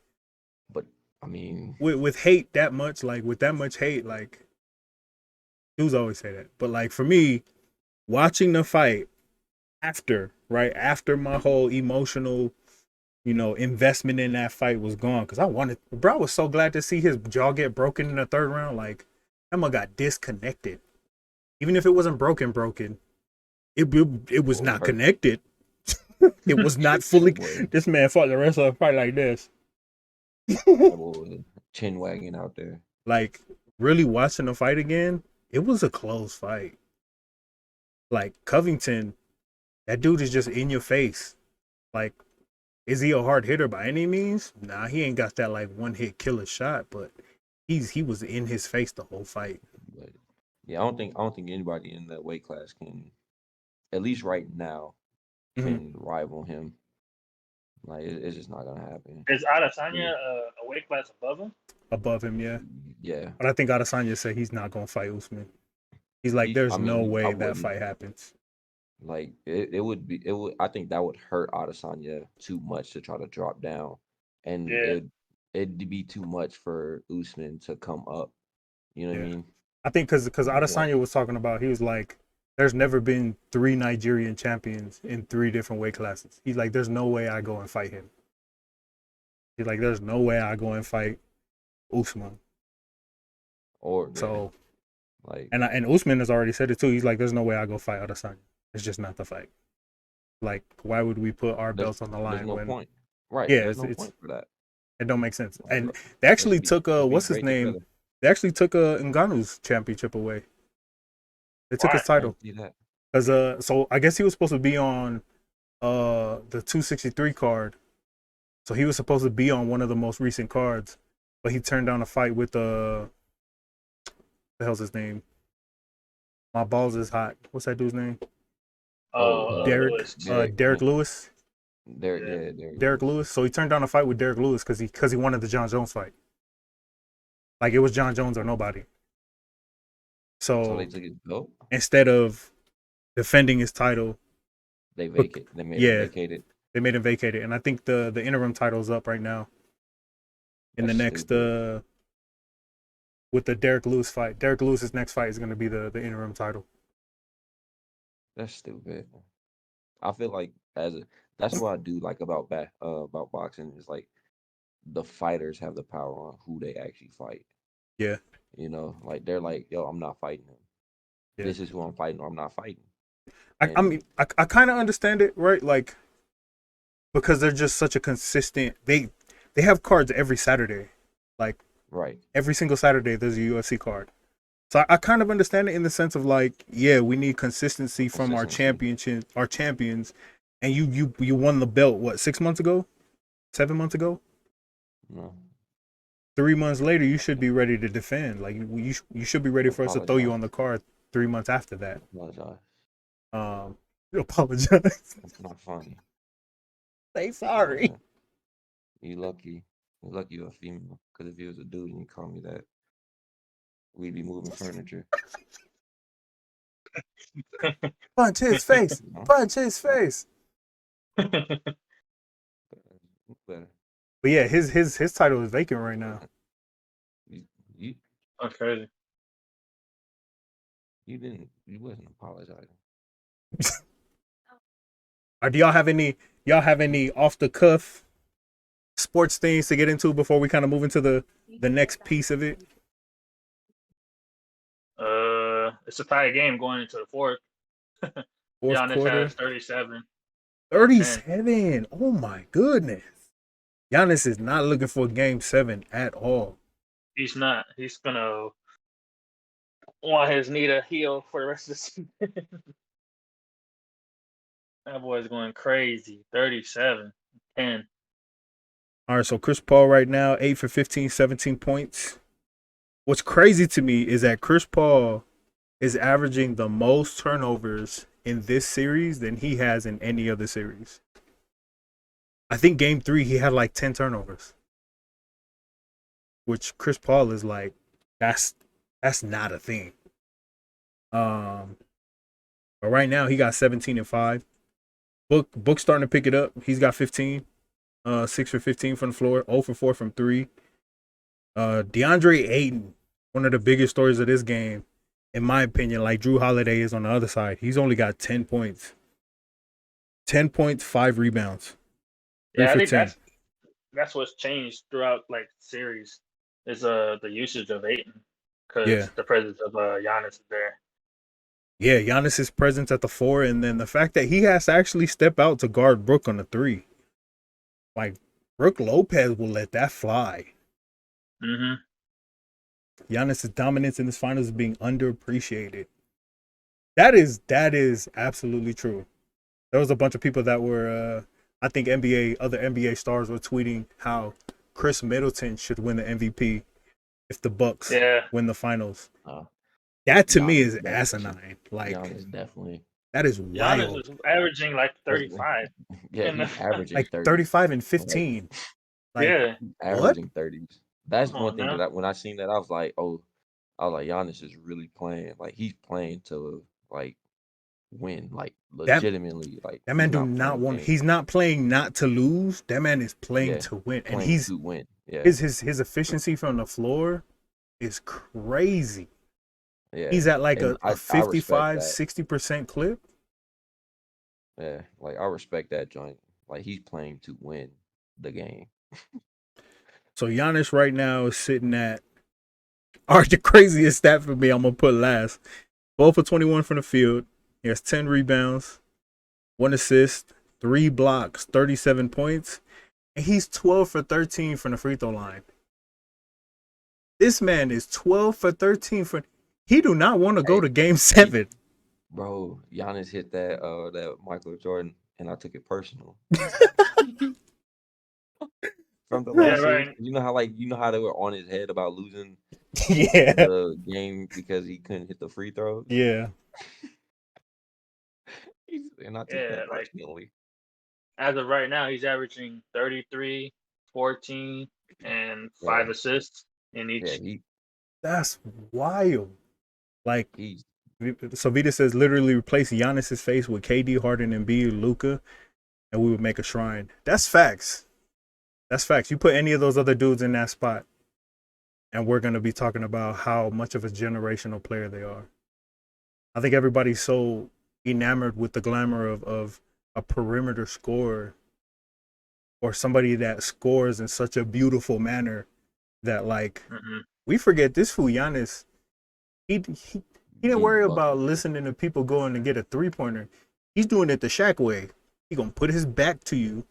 But I mean, with hate that much, like with that much hate, like dudes always say that. But like for me, watching the fight after, right after my whole emotional, investment in that fight was gone, because I was so glad to see his jaw get broken in the third round. Like, Emma got disconnected. Even if it wasn't broken, it was not connected. It was not fully. This man fought the rest of the fight like this. that boy was chin wagging out there. Like, really watching the fight again, it was a close fight. Like, Covington, that dude is just in your face. Like, is he a hard hitter by any means? Nah, he ain't got that like one hit killer shot, but he was in his face the whole fight. But yeah, I don't think anybody in that weight class can, at least right now, can rival him. Like it's just not gonna happen. Is Adesanya a weight class above him? Above him, yeah. Yeah. But I think Adesanya said he's not gonna fight Usman. He's like, there's no way that fight happens. Like it would. I think that would hurt Adesanya too much to try to drop down, and it'd be too much for Usman to come up. You know what I mean? I think because Adesanya was talking about, he was like, there's never been 3 Nigerian champions in 3 different weight classes. He's like, there's no way I go and fight him. He's like, there's no way I go and fight Usman. Or so, like, and Usman has already said it too. He's like, there's no way I go fight Adesanya. It's just not the fight. Like, why would we put our belts on the line? There's no point. Right. Yeah, there's no point for that. It don't make sense. And they actually took what's his name? Together. They actually took Ngannou's championship away. They took his title. Because so I guess he was supposed to be on the 263 card. So he was supposed to be on one of the most recent cards, but he turned down a fight with the hell's his name? My balls is hot. What's that dude's name? Derek Lewis. Derek Lewis. So he turned down a fight with Derek Lewis because he wanted the John Jones fight. Like, it was John Jones or nobody. So they took his belt? Instead of defending his title, they made him vacate it. They made him vacate it, and I think the interim title's up right now. In the next with the Derek Lewis fight. Derek Lewis's next fight is going to be the interim title. That's stupid. I feel like that's what I do like about boxing is like the fighters have the power on who they actually fight. Yeah. You know, like they're like, yo, I'm not fighting him. Yeah. This is who I'm fighting or I'm not fighting. I mean, I kind of understand it, right? Like, because they're just such a consistent, they have cards every Saturday. Like, right. Every single Saturday there's a UFC card. So I kind of understand it in the sense of like, yeah, we need consistency from our champions, and you won the belt what 6 months ago, 7 months ago. No. 3 months later, you should be ready to defend. Like you should be ready for us to throw you on the card 3 months after that. Apologize. You apologize. It's not funny. Say sorry. You lucky. You're lucky you're a female. Because if you was a dude and you call me that, we'd be moving furniture. Punch his face. Punch his face. Better. But yeah, his title is vacant right now. That's crazy. You wasn't apologizing. Do y'all have any off the cuff sports things to get into before we kind of move into the next piece of it? It's a tie game going into the fourth. Giannis quarter. has 37. 37. Oh my goodness. Giannis is not looking for game 7 at all. He's not. He's gonna want his knee to heal for the rest of the season. That boy's going crazy. 37, 10. All right, so Chris Paul right now, 8 for 15, 17 points. What's crazy to me is that Chris Paul is averaging the most turnovers in this series than he has in any other series. I think game 3, he had like 10 turnovers. Which Chris Paul is like, that's not a thing. But right now he got 17 and 5. Book starting to pick it up. He's got 15. 6 for 15 from the floor, 0 for 4 from 3. DeAndre Ayton, one of the biggest stories of this game, in my opinion, like Drew Holiday is on the other side. He's only got 10 points. 10 points, 5 rebounds. Yeah, I think that's what's changed throughout like the series is the usage of Ayton because the presence of Giannis is there. Yeah, Giannis's presence at the 4, and then the fact that he has to actually step out to guard Brook on the 3. Like, Brook Lopez will let that fly. Mm-hmm. Giannis's dominance in this finals is being underappreciated. That is absolutely true. There was a bunch of people that were, I think other NBA stars were tweeting how Chris Middleton should win the MVP if the Bucks win the finals. That to me is asimine. Like, Giannis definitely. That is wild. Giannis is averaging like 35. Yeah, he's averaging like 30. 35 and 15. Like, averaging 30s. That's one thing that when I seen that, I was like, Giannis is really playing. Like, he's playing to like win, like legitimately. Like that man do not want. He's not playing not to lose. That man is playing to win, and he's to win. Yeah, his efficiency from the floor is crazy. Yeah, he's at like a 55, 60% clip. Yeah, like I respect that joint. Like he's playing to win the game. So Giannis right now is sitting at the craziest stat for me. I'm gonna put last. 12 for 21 from the field. He has 10 rebounds, 1 assist, 3 blocks, 37 points, and he's 12 for 13 from the free throw line. This man is 12 for 13 for. He do not want to go to game 7. Bro, Giannis hit that Michael Jordan, and I took it personal. From the last series, you know how they were on his head about losing the game because he couldn't hit the free throws? Yeah. And I took that personally. As of right now, he's averaging 33, 14, and 5 assists in each. Yeah, that's wild. Like, so Vita says, literally replace Giannis's face with KD, Harden, and Luka, and we would make a shrine. That's facts. That's facts. You put any of those other dudes in that spot, and we're going to be talking about how much of a generational player they are. I think everybody's so enamored with the glamour of a perimeter scorer or somebody that scores in such a beautiful manner that, like, we forget this fool Giannis. He didn't worry about listening to people going to get a 3-pointer. He's doing it the Shaq way. He gonna put his back to you.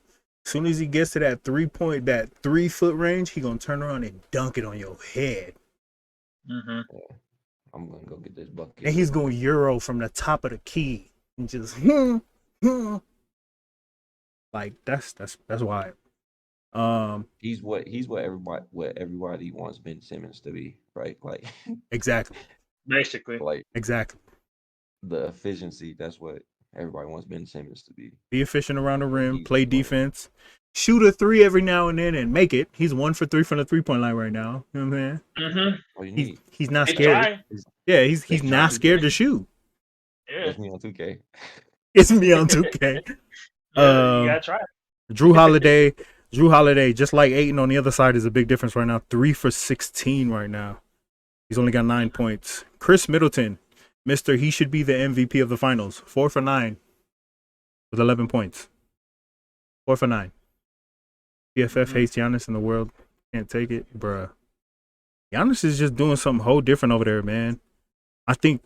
As soon as he gets to that 3-foot range, he gonna turn around and dunk it on your head. I I'm gonna go get this bucket. And he's going Euro from the top of the key and just like that's wild. He's what everybody wants Ben Simmons to be, right? Like Exactly. Basically. like Exactly. the efficiency, that's what everybody wants Ben Simmons to be. Be efficient around the rim, He's play defense, shoot a three every now and then and make it. He's 1 for 3 from the 3-point line right now. You know what I'm saying? Mm-hmm. All you need. He's not He's scared. trying. Yeah, he's He's not trying. scared to shoot. Yeah. That's me on 2K. It's me on 2K. Yeah, you gotta try. Drew Holiday, just like Ayton on the other side, is a big difference right now. 3 for 16 right now. He's only got 9 points. Chris Middleton, Mr. He should be the MVP of the finals. 4 for 9 with 11 points. 4 for 9. PFF hates Giannis in the world. Can't take it, bruh. Giannis is just doing something whole different over there, man. I think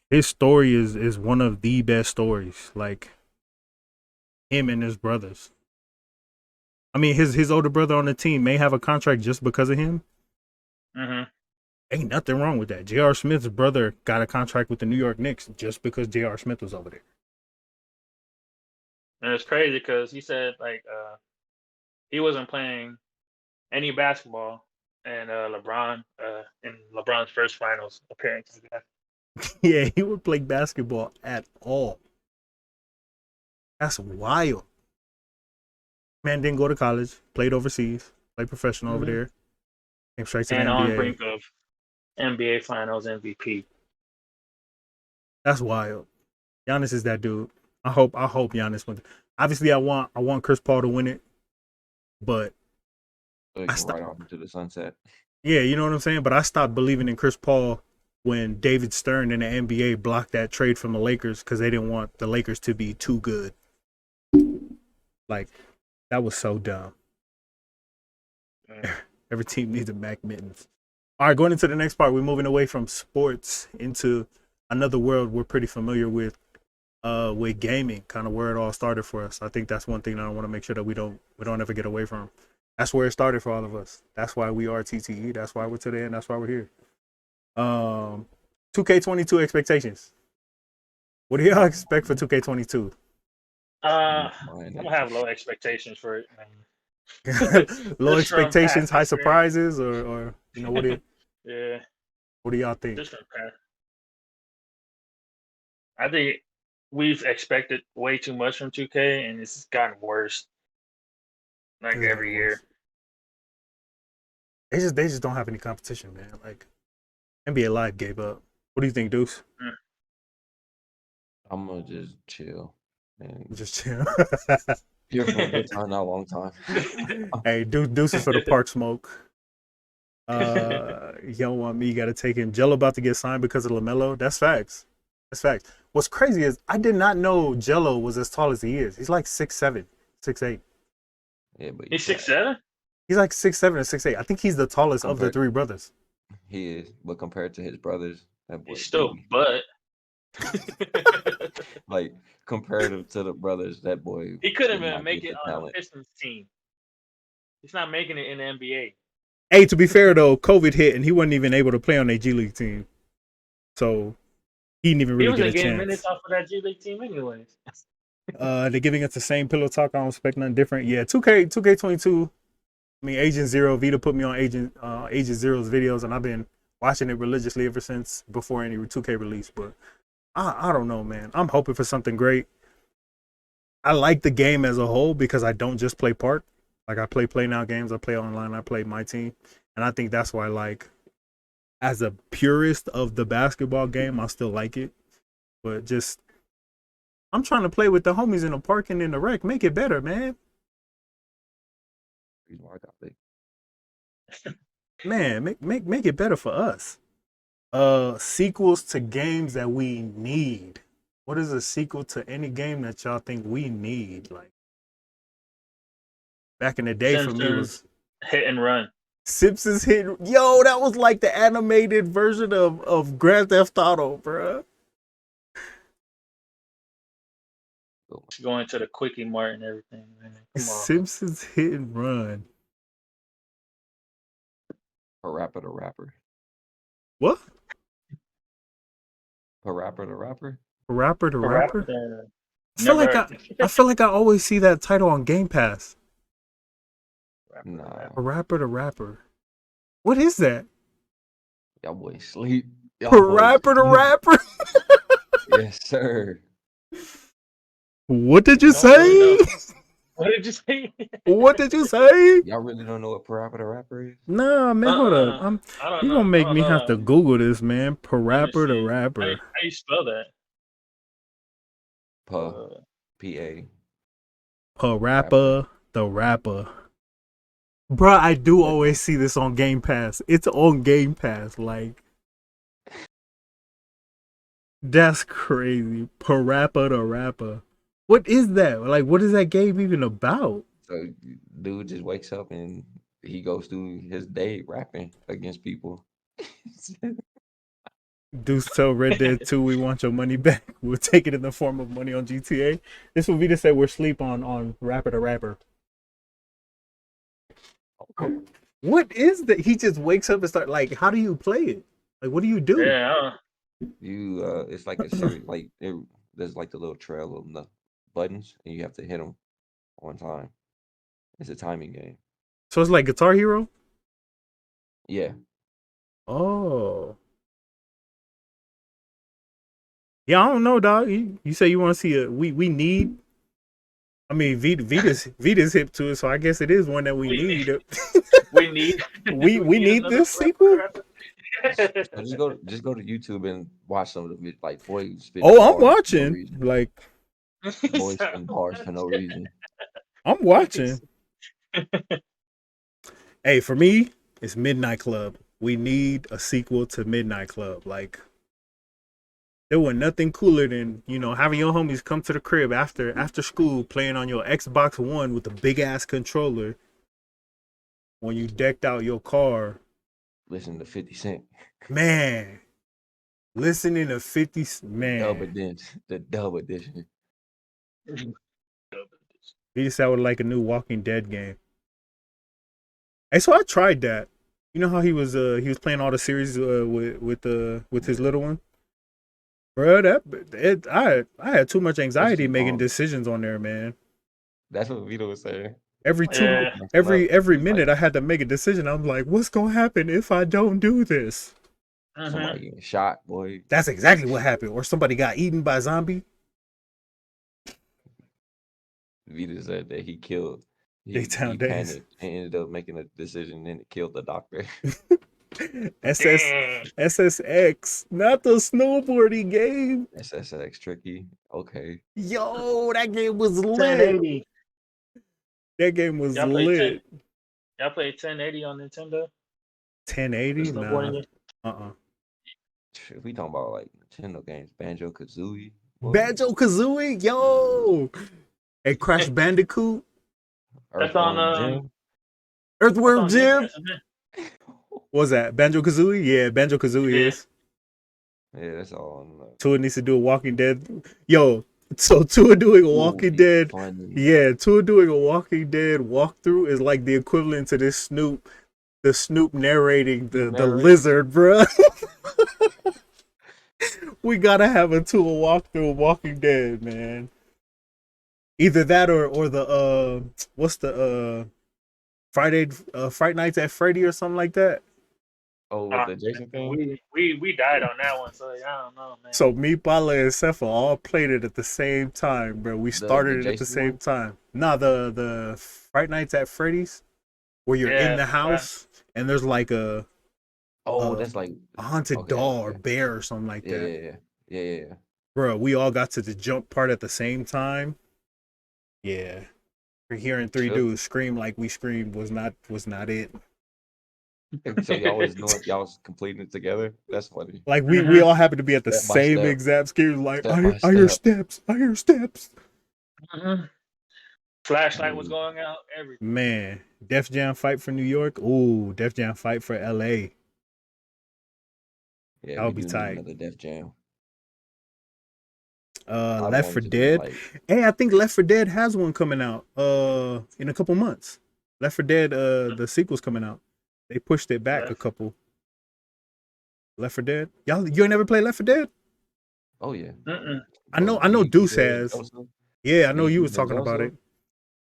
his story is one of the best stories. Like him and his brothers. I mean, his older brother on the team may have a contract just because of him. Mm-hmm. Ain't nothing wrong with that. J.R. Smith's brother got a contract with the New York Knicks just because J.R. Smith was over there. And it's crazy because he said like he wasn't playing any basketball and LeBron's first finals appearance. Yeah, he would play basketball at all. That's wild. Man didn't go to college, played overseas, played professional over there. Came straight to And the on NBA. brink of NBA Finals MVP. That's wild. Giannis is that dude. I hope Giannis wins. Obviously, I want Chris Paul to win it, but So he can ride off into the sunset. yeah, you know what I'm saying? But I stopped believing in Chris Paul when David Stern and the NBA blocked that trade from the Lakers because they didn't want the Lakers to be too good. Like, that was so dumb. Every team needs a Mac Mittens. All right, going into the next part, we're moving away from sports into another world we're pretty familiar with gaming, kind of where it all started for us. I think that's one thing that I want to make sure that we don't ever get away from. That's where it started for all of us. That's why we are TTE. That's why we're today, and that's why we're here. 2K22 expectations. What do y'all expect for 2K22? I'm gonna have low expectations for it, man. Low Just from expectations, past high experience. surprises, or you know what? Yeah, What do y'all think? just from past. I think we've expected way too much from 2K, and it's gotten worse. Like It's every gotten year. worse. They just don't have any competition, man. Like NBA Live gave up. What do you think, Deuce? I'm gonna just chill and Just chill. here for a good time, not a long time. Hey, Deuce is for the park smoke. You don't want me, you gotta take him. Jello about to get signed because of LaMelo. That's facts. That's facts. What's crazy is I did not know Jello was as tall as he is. He's like 6'7", 6'8". Yeah, but He's 6'7". He's like 6'7" or 6'8". I think he's the tallest of the three brothers. He is, but compared to his brothers, that boy He's still butt. like comparative to the brothers, that boy He couldn't would even not make get it the on the talent. Pistons team. He's not making it in the NBA. Hey, to be fair though, COVID hit and he wasn't even able to play on their G League team, so he didn't even He really get wasn't a getting chance. minutes off of that G League team anyways. They're giving us the same pillow talk. I don't expect nothing different. Yeah, 2K22. I mean, Agent Zero. Vita put me on Agent Zero's videos, and I've been watching it religiously ever since before any 2K release. But I don't know, man. I'm hoping for something great. I like the game as a whole because I don't just play park. Like I play now games. I play online. I play my team, and I think that's why, like, as a purist of the basketball game, I still like it. But just, I'm trying to play with the homies in the park and in the rec. Make it better, man. Reason why I got big. Man, make it better for us. Sequels to games that we need. What is a sequel to any game that y'all think we need? Like back in the day for me was Hit and Run. Simpsons Hit. Yo, that was like the animated version of Grand Theft Auto, bruh. Going to the Quickie Mart and everything, man. Come on. Simpsons Hit and Run. A rapper to rapper. What? Rapper the Rapper? Rapper the Rapper? Never. I feel like I always see that title on Game Pass. Nah. Rapper the Rapper. What is that? Y'all boys sleep. Y'all boys Rapper the sleep. Rapper? Yes, sir. What did you Don't really say? know. What did you say? What did you say? Y'all really don't know what Rapper the Rapper is? Nah, man, hold up. I don't You know. gonna make I don't me know have to that one. Google this, man. Let me Rapper the see. Rapper. How you spell that? P-A. Rapper the Rapper. Bruh, I do always see this on Game Pass. It's on Game Pass. Like, that's crazy. Parappa the Rapper. What is that? Like, what is that game even about? So dude just wakes up and he goes through his day rapping against people. Deuce tell Red Dead 2 we want your money back. We'll take it in the form of money on GTA. This would be to say we're sleep on Rapper the Rapper. What is that? He just wakes up and start like, how do you play it? Like, what do you do? Yeah. You it's like a series there's like the little trail of the buttons and you have to hit them on time. It's a timing game. So it's like Guitar Hero? Yeah. Oh. Yeah, I don't know, dog. You say you want to see a we need. I mean, Vita's hip to it, so I guess it is one that we need. We need. we need this sequel. So just go to YouTube and watch some of the like boys spit. Oh, I'm watching. Like boys spin bars for no reason. I'm watching. Hey, for me, it's Midnight Club. We need a sequel to Midnight Club. Like, there was nothing cooler than, you know, having your homies come to the crib after school playing on your Xbox One with a big ass controller when you decked out your car. Listen to 50 Cent. Man. Listening to 50 man. The dub edition. He just sounded like a new Walking Dead game. Hey, so I tried that. You know how he was playing all the series with his little one? Bro, I had too much anxiety making decisions on there, man. That's what Vito was saying. Every minute I had to make a decision. I'm like, what's gonna happen if I don't do this? Somebody getting shot, boy. That's exactly what happened. Or somebody got eaten by a zombie. Vito said that he killed. He panicked and ended up making a decision and it killed the doctor. SSX, not the snowboarding game. SSX tricky. Okay. Yo, that game was lit. 1080. That game was lit. Y'all play 1080 on Nintendo? 1080? Nah. If we talking about like Nintendo games, Banjo-Kazooie. Banjo-Kazooie? Yo! Hey, Crash Bandicoot? That's on Earthworm Jim? What was that? Banjo-Kazooie? Yeah, Banjo-Kazooie is. Yeah, that's all. Tua needs to do a Walking Dead. Yo, so Tua doing a Walking Dead. Funny. Yeah, Tua doing a Walking Dead walkthrough is like the equivalent to the Snoop narrating the lizard, bruh. We gotta have a Tua walkthrough of Walking Dead, man. Either that or the what's the Fright Nights at Freddy or something like that. Oh, with the Jason thing? We died on that one, so I don't know, man. So me, Pala, and Cepha all played it at the same time, bro. We started it at the same time. Nah, the Fright Nights at Freddy's, where you're in the house and there's like a that's like a haunted doll or bear or something like that. Yeah. Bro, we all got to the jump part at the same time. Yeah. For hearing three dudes scream like we screamed was not it. So y'all was doing, y'all was completing it together. That's funny. Like we all happened to be at the same exact screen. Like I hear steps. I hear steps. Flashlight was going out. Everything. Man, Def Jam fight for New York. Ooh, Def Jam fight for LA. Yeah, that would be tight. Another Def Jam. Left 4 Dead. Hey, I think Left 4 Dead has one coming out in a couple months. Left 4 Dead the sequel's coming out. They pushed it back a couple. Left 4 Dead. You ain't never played Left 4 Dead? Oh yeah. Mm-mm. I know Bro, Deuce Vita, has. Zoso, Yeah, I know you was Vita, talking about Zoso, it.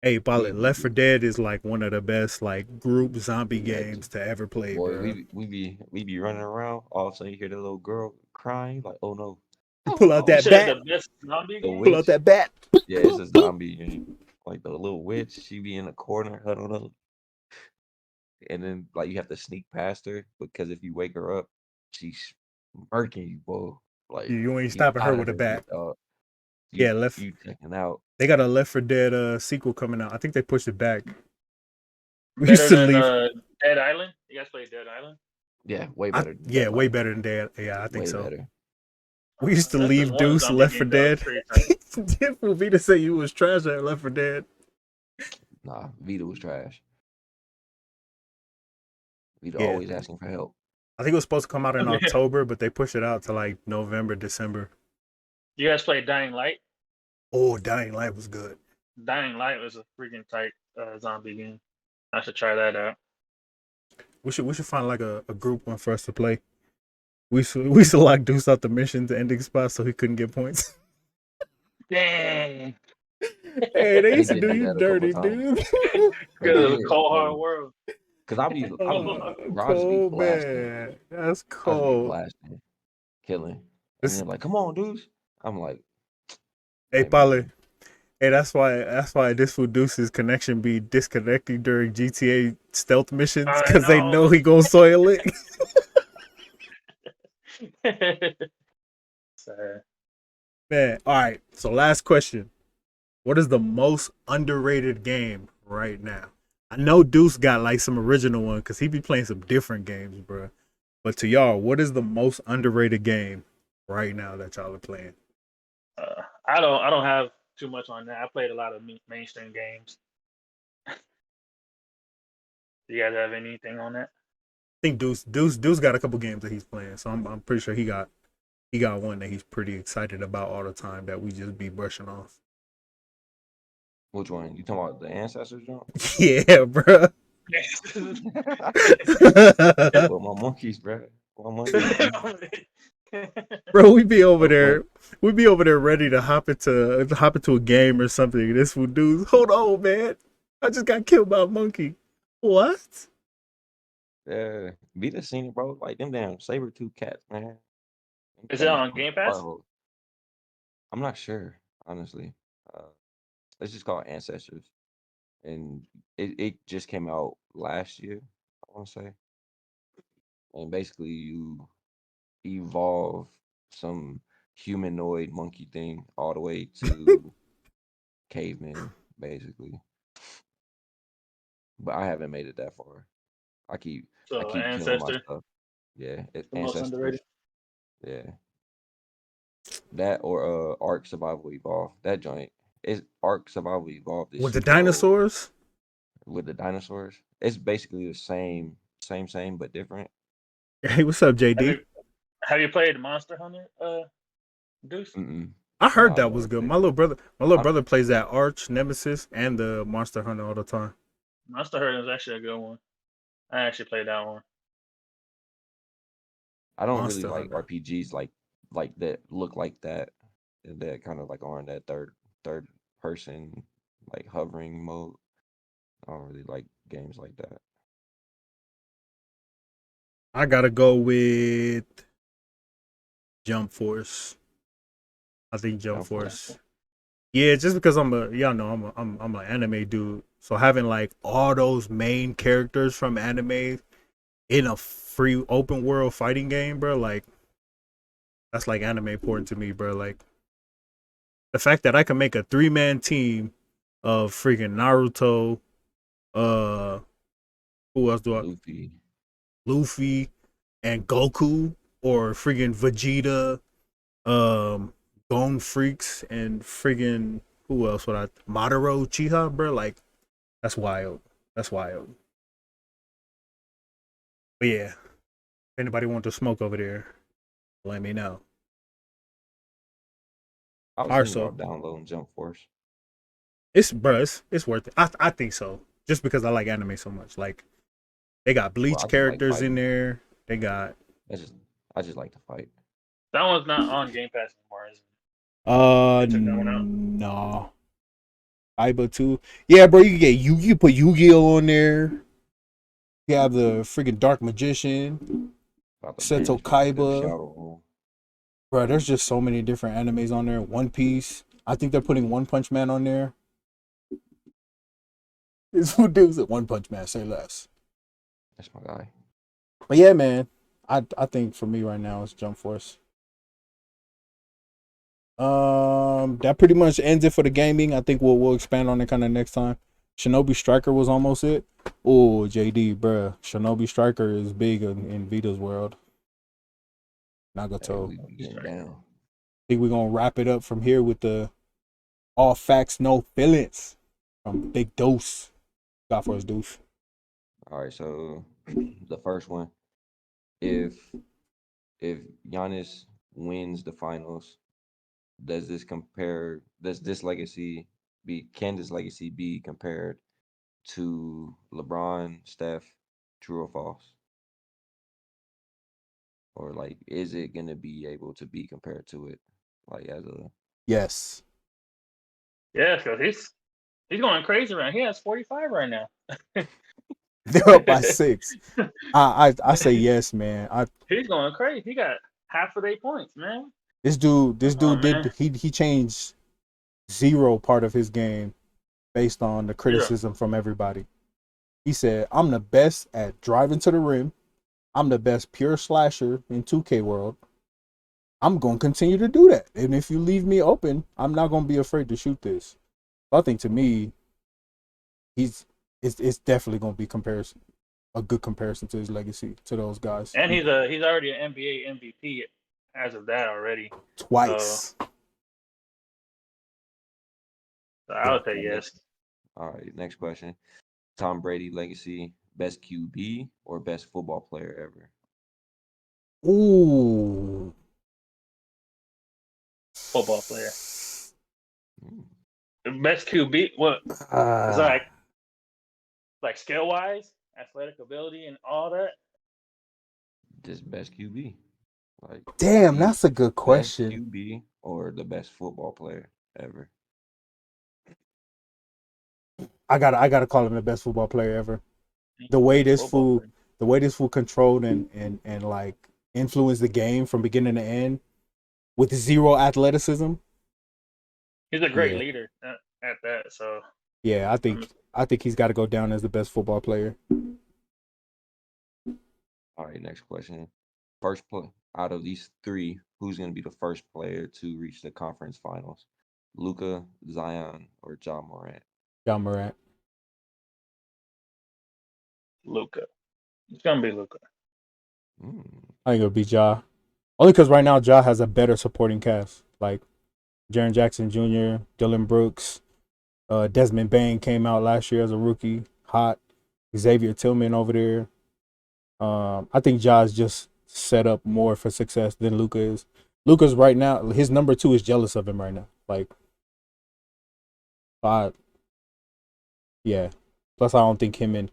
Hey, Pilot, we Left be 4 Dead is like one of the best like group zombie legend. games to ever play, Boy, bro. we be running around. All of a sudden, you hear the little girl crying. Like, oh no, You pull out You that said it's bat. the best zombie the game? Pull out witch. that bat. Yeah, it's a zombie. And, like the little witch, she be in the corner huddled up, and then like you have to sneak past her because if you wake her up, she's murking you, boy. Like You ain't you stopping her out of with a there, bat. big dog. Yeah, left. You checking out. They got a Left 4 Dead sequel coming out. I think they pushed it back. We used Better to than leave. Dead Island? You guys play Dead Island? Yeah, way better than Yeah, Dead way Island. better than Dead. Yeah, I think Way so. better. We used to That's just leave one Deuce zombie Left 4 game that was Dead. pretty tight. For me to say you was trash at Left 4 Dead. Nah, Vita was trash. Vita Yeah. always asking for help. I think it was supposed to come out in I mean, October, but they pushed it out to like November, December. you guys play Dying Light? Oh, Dying Light was good. Dying Light was a freaking tight zombie game. I should try that out. We should find like a group one for us to play. We should lock Deuce out the mission to ending spot so he couldn't get points. Dang. Hey, they They used to did do do you that a couple dirty, times. dude. They Good did. cold hard world. Cause I be bro, I just be Cold blasting. man. That's I just be cold. blasting, killing, and This, they're like, "Come on, dudes." I'm like, hey, "Hey, Polly. man, Hey, that's why this fool Deuce's connection be disconnecting during GTA stealth missions I because they know. know he gonna soil it. Sad. Man, all right. So last question: what is the most underrated game right now? I know Deuce got like some original one because he be playing some different games, bro. But to y'all, what is the most underrated game right now that y'all are playing? I don't have too much on that. I played a lot of mainstream games. Do you guys have anything on that? I think Deuce got a couple games that he's playing, so I'm pretty sure he got one that he's pretty excited about all the time that we just be brushing off. which one? You talking about the ancestors, John? Yeah, bro. Well, my monkeys, bro. My monkeys. Bro, we be over No there. fun. We be over there ready to hop into a game or something. This fool dudes, hold on, man. I just got killed by a monkey. What? Yeah, Vita seen it, bro. Like them damn saber-tooth cats, man. Them Is it things on come Game Pass? wild. I'm not sure, honestly. It's just called Ancestors, and it just came out last year, I want to say. And basically, you evolve some humanoid monkey thing all the way to cavemen, basically. But I haven't made it that far. I keep So killing my Ancestor, stuff. Yeah, the most Ancestors. underrated. Yeah, that or Ark Survival Evolved. That joint is Ark Survival Evolved is With the super old dinosaurs? with the dinosaurs. It's basically the same, but different. Hey, what's up, Have JD? you have you played Monster Hunter, Deuce? Mm-mm. I heard Nah, I've that was never good. played My it. little I, brother plays that Arch Nemesis and the Monster Hunter all the time. Monster Hunter is actually a good one. I actually played that one. I don't really Monster like Hunter. RPGs like that look like that. That kind of like are in that third person like hovering mode. I don't really like games like that. I gotta go with Jump Force. I think Jump Jump Force. Force. Yeah, just because I'm an anime dude. So having like all those main characters from anime in a free open world fighting game, bro, like that's like anime important to me, bro. Like the fact that I can make a 3-man team of freaking Naruto, uh who else do I Luffy. Luffy and Goku or freaking Vegeta, Gon Freaks and freaking who else would I Madara Uchiha, bro? Like that's wild. That's wild. But yeah, if anybody want to smoke over there, let me know. I was thinking Also, about downloading Jump Force. it's worth it. I think so. Just because I like anime so much. Like they got Well, Bleach I just like characters in fighting. there. They got I just like to fight. That one's not on Game Pass anymore, is it? They took that one out. No. Kaiba 2. Yeah, bro, you can get you put Yu-Gi-Oh on there. You have the freaking Dark Magician, About to Seto binge watch the Kaiba. Shadow Room. Bro, there's just so many different animes on there. One Piece. I think they're putting One Punch Man on there. It's who dudes at One Punch Man, say less. That's my guy. But yeah, man. I think for me right now it's Jump Force. That pretty much ends it for the gaming. I think we'll expand on it kind of next time. Shinobi Striker was almost it. Oh, JD, bruh. Shinobi Striker is big in Vita's world. Nagato. Hey, we getting down. Think we're gonna wrap it up from here with the all facts, no feelings from Big Deuce. God for his Deuce. All right, so the first one, if Giannis wins the finals, does this legacy can this legacy be compared to LeBron, Steph, true or false? Or like, is it gonna be able to be compared to it, like as a Yes. Yeah, because he's going crazy around. He has 45 right now. They're up by 6. I say yes, man. He's going crazy. He got half of their points, man. This dude Oh did man, he changed zero part of his game based on the yeah. criticism from everybody. He said, I'm the best at driving to the rim. I'm the best pure slasher in 2K world. I'm going to continue to do that. And if you leave me open, I'm not going to be afraid to shoot this. I think to me, it's definitely going to be a good comparison to his legacy, to those guys. And he's already an NBA MVP as of that already. Twice. So I would say yes. All right, next question. Tom Brady legacy, best QB or best football player ever? Ooh. Football player. The best QB. What? It's like skill wise, athletic ability, and all that. Just best QB. Like, damn, that's a good question. Best QB or the best football player ever? I gotta call him the best football player ever. The way this fool controlled and like influenced the game from beginning to end with zero athleticism. He's a great leader at that. So yeah, I think he's got to go down as the best football player. All right, next question. First play out of these 3, who's going to be the first player to reach the conference finals? Luka, Zion, or Ja Morant? Ja Morant. Luka. It's gonna be Luka. I think it'll be Ja. Only because right now Ja has a better supporting cast. Like Jaren Jackson Jr., Dylan Brooks, Desmond Bain came out last year as a rookie, hot. Xavier Tillman over there. I think Ja's just set up more for success than Luka is. Luka's right now, his number 2 is jealous of him right now. Like, yeah. Plus, I don't think him and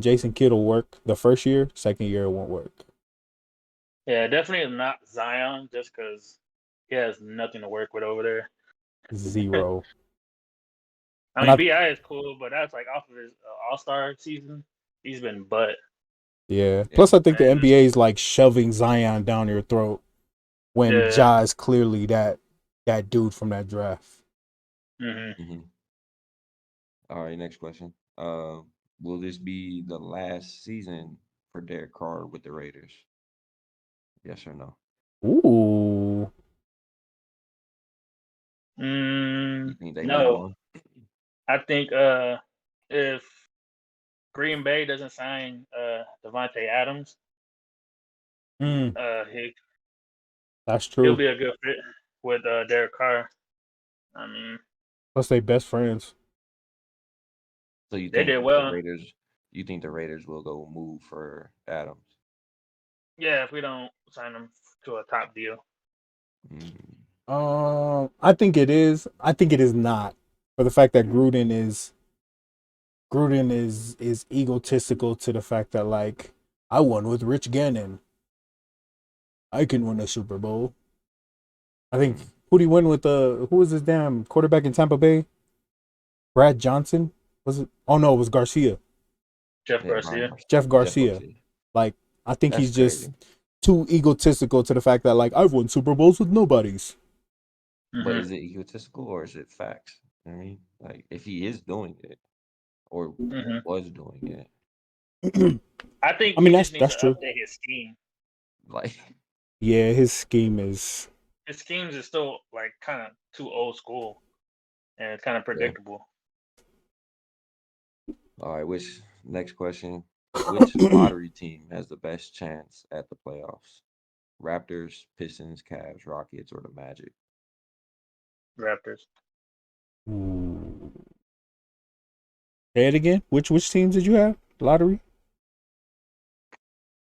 Jason Kidd will work the first year. Second year, it won't work. Yeah, definitely not Zion, just because he has nothing to work with over there. Zero. I mean, BI is cool, but that's like off of his All-Star season. He's been butt. Yeah. Plus, I think the NBA is like shoving Zion down your throat when Ja is clearly that dude from that draft. Mm-hmm. All right, next question. Will this be the last season for Derek Carr with the Raiders? Yes or no? Ooh. You think they move No. on? I think if Green Bay doesn't sign Devontae Adams, that's true. He'll be a good fit with Derek Carr. I mean, plus they best friends. So you they think did well. You think the Raiders will go move for Adams? Yeah, if we don't sign him to a top deal. I think it is. I think it is not. For the fact that Gruden is egotistical to the fact that like I won with Rich Gannon. I can win a Super Bowl. I think who did he win with? Who was his damn quarterback in Tampa Bay? Brad Johnson, was it? Oh no, it was Garcia. Jeff Yeah, Brian Garcia. Garcia. Jeff Garcia. Like, I think That's he's just crazy. too egotistical to the fact that like I've won Super Bowls with nobodies. But is it egotistical or is it facts? I mean, like if he is doing it or was doing it, I think I mean he just needs that's to true. update his scheme. like Yeah, his scheme is. His schemes is still like kind of too old school, and it's kind of predictable. all right, next question. Which lottery team has the best chance at the playoffs? Raptors, Pistons, Cavs, Rockets, or the Magic? Raptors. Ooh. Say it again. Which teams did you have? Lottery?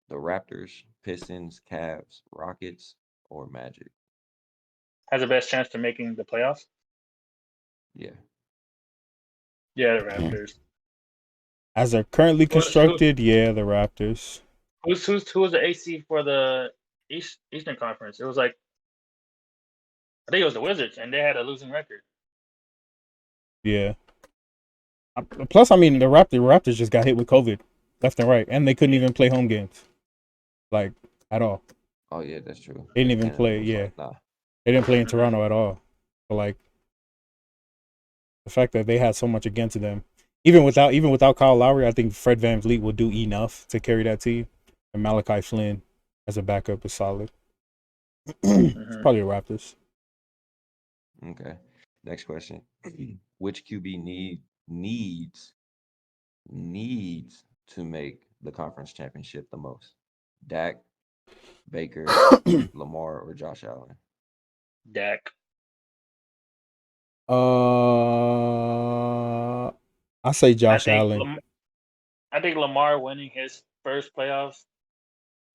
The Raptors, Pistons, Cavs, Rockets, or Magic? Has the best chance to making the playoffs? Yeah. Yeah, the Raptors. As they're currently constructed, yeah, the Raptors. Who was the AC for the Eastern Conference? It was like, I think it was the Wizards, and they had a losing record. Yeah. Plus, I mean, the Raptors just got hit with COVID left and right, and they couldn't even play home games, like, at all. Oh yeah, that's true. They didn't even play. Yeah, they didn't play in Toronto at all. But like, the fact that they had so much against them, even without Kyle Lowry, I think Fred VanVleet will do enough to carry that team, and Malachi Flynn as a backup is solid. It's probably the Raptors. Okay. Next question. Which QB needs to make the conference championship the most? Dak, Baker, Lamar, or Josh Allen? Dak. I say Josh Allen. I think Lamar winning his first playoffs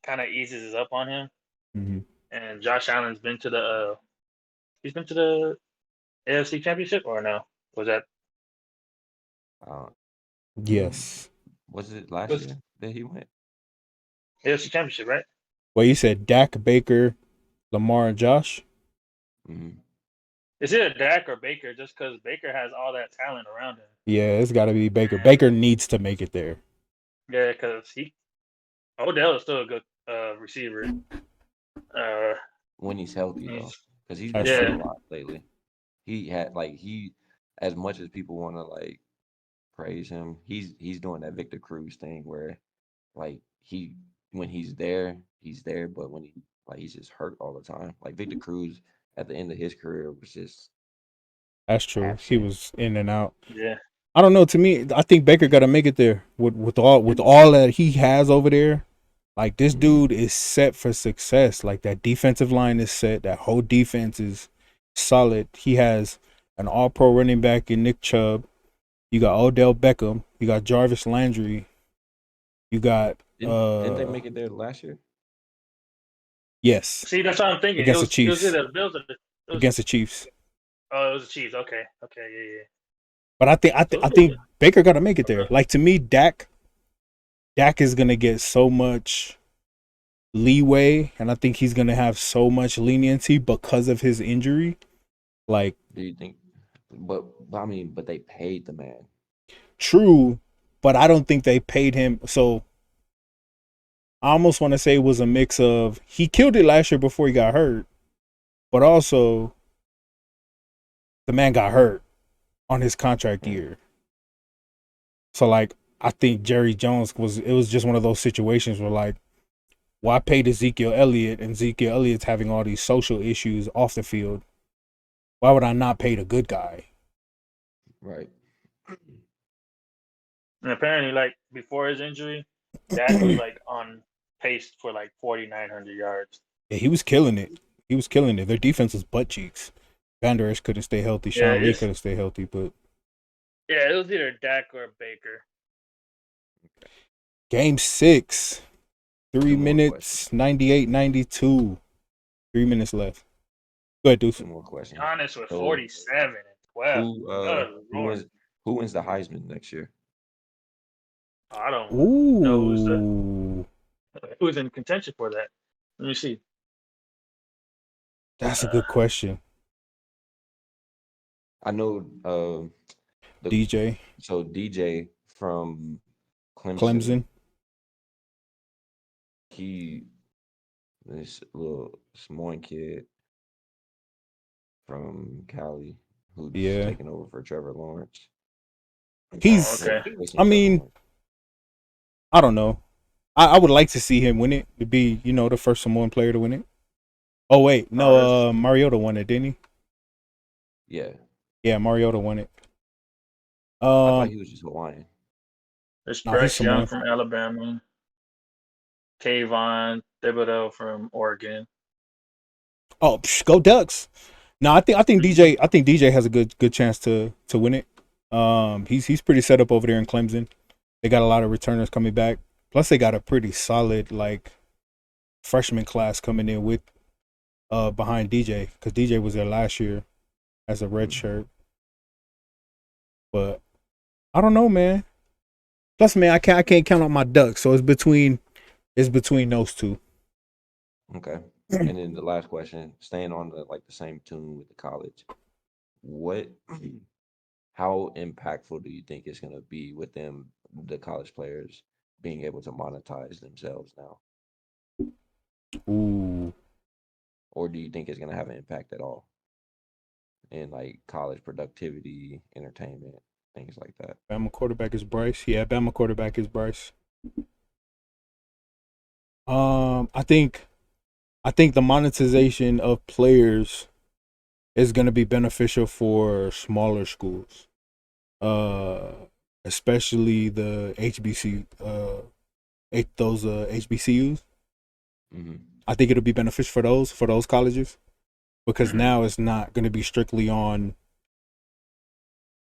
kind of eases up on him. Mm-hmm. And Josh Allen's been to the AFC Championship, or no? Was that? Yes. Was it last year that he went? AFC Championship, right? Well, you said Dak, Baker, Lamar, and Josh? Mm-hmm. It's either Dak or Baker, just because Baker has all that talent around him. Yeah, it's got to be Baker. Baker needs to make it there. Yeah, because Odell is still a good receiver. When he's healthy, though, because he's been a lot lately. He had as much as people want to like praise him, he's doing that Victor Cruz thing where like when he's there, but when he's just hurt all the time. Like Victor Cruz at the end of his career was just. That's true. Absent. He was in and out. Yeah. I don't know. To me, I think Baker got to make it there with all that he has over there. Like, this dude is set for success. Like, that defensive line is set. That whole defense is solid. He has an all-pro running back in Nick Chubb. You got Odell Beckham. You got Jarvis Landry. You got didn't they make it there last year? Yes. See, that's what I'm thinking. Against the Chiefs. Against the Chiefs. Oh, it was the Chiefs. Okay, yeah. But I think Baker got to make it there. Like, to me, Dak is gonna get so much leeway, and I think he's gonna have so much leniency because of his injury. Like, do you think? But I mean, they paid the man. True, but I don't think they paid him. So I almost want to say it was a mix of he killed it last year before he got hurt, but also the man got hurt on his contract year. So like, I think Jerry Jones it was just one of those situations where like, why paid Ezekiel Elliott, and Ezekiel Elliott's having all these social issues off the field? Why would I not pay the good guy? Right. And apparently, like before his injury, Dak was like on pace for like 4,900 yards. Yeah, he was killing it. Their defense was butt cheeks. Van Der Esch couldn't stay healthy. Sean Lee couldn't stay healthy, but yeah, it was either Dak or Baker. Game 6, 3 minutes, 98-92. 3 minutes left. Go ahead, Deuce. 2 more questions. Giannis with 47 and 12. Who wins the Heisman next year? I don't know who's in contention for that. Let me see. That's a good question. I know DJ so DJ from Clemson. This little Samoan kid from Cali who's Yeah. taking over for Trevor Lawrence. He's. Okay. I mean, I don't know. I would like to see him win it, to be, you know, the first Samoan player to win it. Oh wait, no, Mariota won it, didn't he? Yeah. Yeah, Mariota won it. I thought he was just Hawaiian. There's Nah, Bryce he's Young Samoan. from Alabama. Kayvon Thibodeau from Oregon. Oh, go Ducks! No, I think DJ has a good chance to win it. He's pretty set up over there in Clemson. They got a lot of returners coming back. Plus, they got a pretty solid like freshman class coming in with behind DJ, because DJ was there last year as a red shirt. But I don't know, man. Plus, man, I can't count out my Ducks, so it's between those two. Okay. And then the last question, staying on the same tune with the college, how impactful do you think it's gonna be with them, the college players, being able to monetize themselves now? Ooh. Or do you think it's gonna have an impact at all in like college productivity, entertainment, things like that? Bama quarterback is Bryce. Yeah, Bama quarterback is Bryce. I think the monetization of players is going to be beneficial for smaller schools, especially the HBCUs. Mm-hmm. I think it'll be beneficial for those colleges, because now it's not going to be strictly on,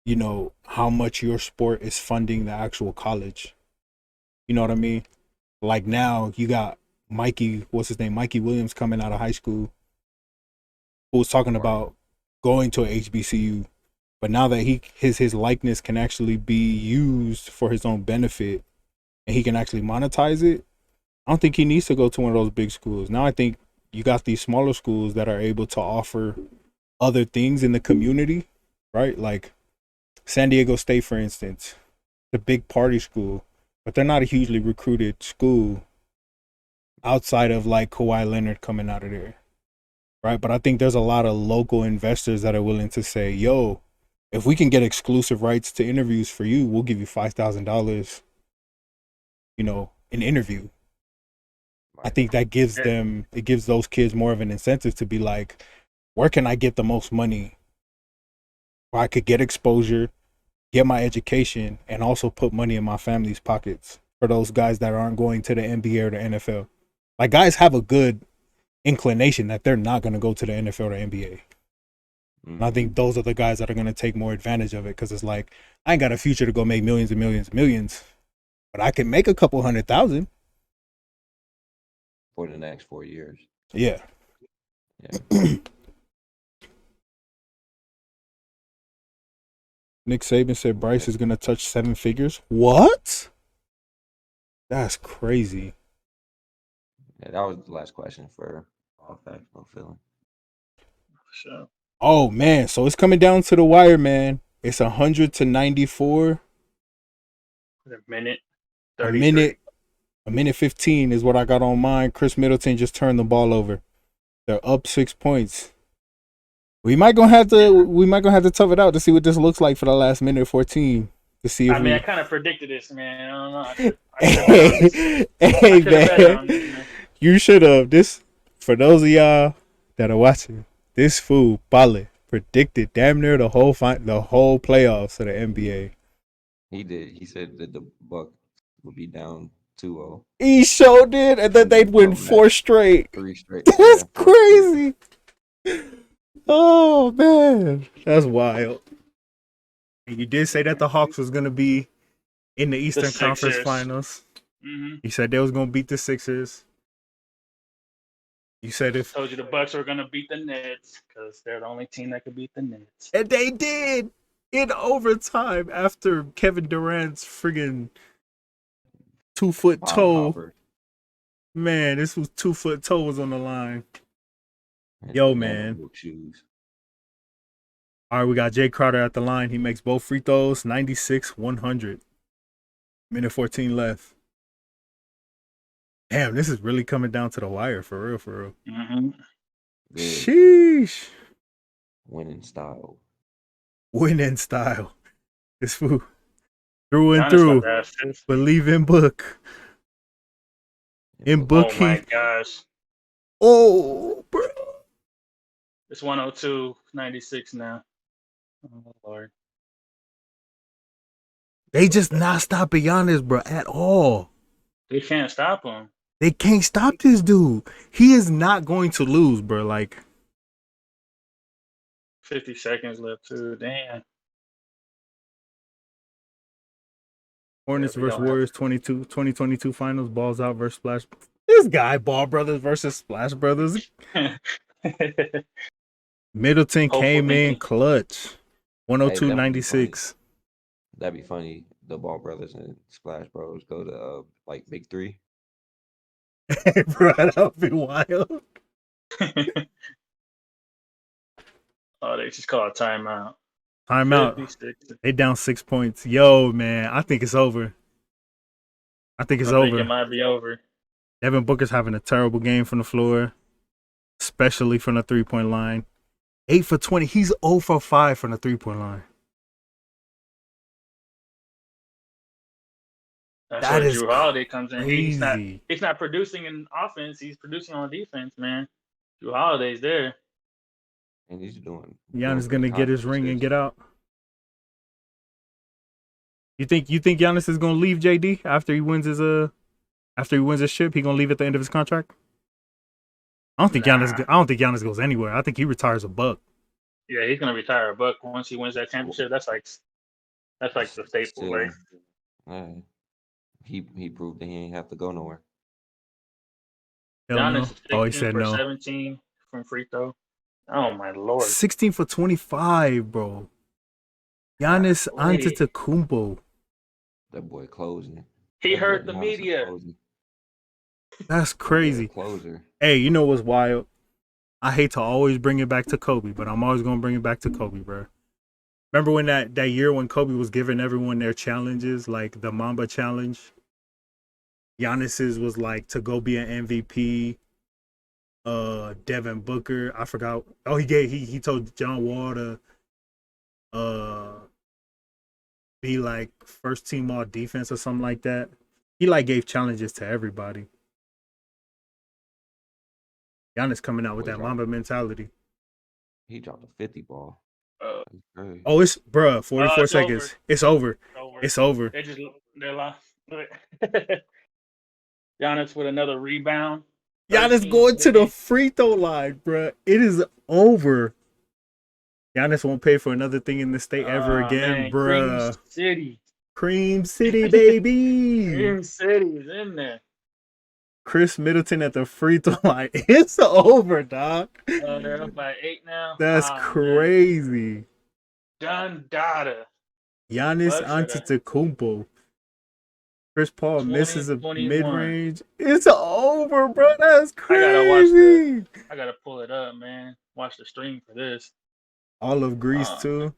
you know, how much your sport is funding the actual college. You know what I mean? Like now you got Mikey Williams coming out of high school, who was talking about going to a HBCU, but now that his likeness can actually be used for his own benefit and he can actually monetize it, I don't think he needs to go to one of those big schools. Now I think you got these smaller schools that are able to offer other things in the community, right? Like San Diego State, for instance, the big party school, but they're not a hugely recruited school outside of like Kawhi Leonard coming out of there, right? But I think there's a lot of local investors that are willing to say, yo, if we can get exclusive rights to interviews for you, we'll give you $5,000, you know, an interview. I think that gives those kids more of an incentive to be like, where can I get the most money where I could get exposure, get my education, and also put money in my family's pockets, for those guys that aren't going to the NBA or the NFL. Like, guys have a good inclination that they're not going to go to the NFL or NBA. And I think those are the guys that are going to take more advantage of it, because it's like, I ain't got a future to go make millions and millions and millions, but I can make a couple 100,000 for the next 4 years. Yeah. Nick Saban said Bryce is going to touch 7 figures. What? That's crazy. Yeah, that was the last question for All Facts, No Feeling. Sure. Oh, man. So it's coming down to the wire, man. It's 100-94. A minute. 33. A minute 15 is what I got on mine. Chris Middleton just turned the ball over. They're up 6 points. We might gonna have to tough it out to see what this looks like for the last minute 14. To see if I kind of predicted this, man. I don't know. Hey, man. You should have. This, for those of y'all that are watching, this fool Ballin predicted damn near the whole playoffs of the NBA. He did. He said that the Bucks would be down 2-0. He sure did, and then they'd win 4 straight. 3 straight. That's crazy. Oh, man. That's wild. And you did say that the Hawks was going to be in the Eastern Conference Finals. Mm-hmm. You said they was going to beat the Sixers. You said if... told you the Bucks were going to beat the Nets, because they're the only team that could beat the Nets. And they did! In overtime, after Kevin Durant's friggin' 2-foot toe. Man, this was 2-foot toe was on the line. Yo, Nano man. Milk shoes. All right, we got Jay Crowder at the line. He makes both free throws, 96-100. Minute 14 left. Damn, this is really coming down to the wire, for real, for real. Mm-hmm. Sheesh. Winning style. Winning style. This fool. Through and Giannis through. about to have 50. Believe in book. In book, Oh my gosh. Oh, bro. It's 102-96 now. Oh Lord. They just not stopping Giannis, bro, at all. They can't stop him. They can't stop this dude. He is not going to lose, bro. Like 50 seconds left too. Damn. Hornets Yeah, we versus don't have- Warriors 2022 finals. Balls out versus Splash. This guy, Ball Brothers versus Splash Brothers. Middleton came in clutch. 102-96. That'd be funny. The Ball Brothers and Splash Bros go to like Big Three. Bro, that would be wild. Oh, they just call a timeout. Timeout. 56. They down 6 points. Yo, man, I think it's over. I think it's over. It might be over. Devin Booker's having a terrible game from the floor, especially from the 3-point line. 8 for 20. He's 0 for 5 from the 3-point line. That's That where is Drew Holiday comes in. crazy. He's not producing in offense. He's producing on defense, man. Drew Holiday's there. And he's doing. Giannis gonna get his ring and get out. You think Giannis is gonna leave JD after he wins his ship? He gonna leave at the end of his contract? I don't think Giannis goes anywhere. I think he retires a buck. Yeah, he's gonna retire a buck once he wins that championship. That's like the staple, right? He proved that he ain't have to go nowhere. Hell Giannis no. Oh, he 16 said for no. 17 from free throw. Oh my Lord. 16 for 25, bro. Giannis Antetokounmpo. That boy closing. He hurt the media. That's crazy. Closer. Hey, you know what's wild? I hate to always bring it back to Kobe, but I'm always gonna bring it back to Kobe, bro. Remember when that year when Kobe was giving everyone their challenges, like the Mamba challenge? Giannis's was like to go be an MVP. Devin Booker, I forgot. Oh, he told John Wall to be like first team all defense or something like that. He like gave challenges to everybody. Giannis coming out with that Mamba mentality. He dropped a 50 ball. Oh, it's 44 seconds. Over. It's over. It's over. They're lost. Giannis with another rebound. Giannis going to the free throw line, bruh. It is over. Giannis won't pay for another thing in the state ever again, man. bruh. Cream City, baby. Cream City is in there. Chris Middleton at the free throw line. It's over, dog. They're up by 8 now. That's crazy. Done data. Giannis Antetokounmpo. Chris Paul misses a mid-range. It's over, bro. That's crazy. I gotta pull it up, man. Watch the stream for this. All of Greece too.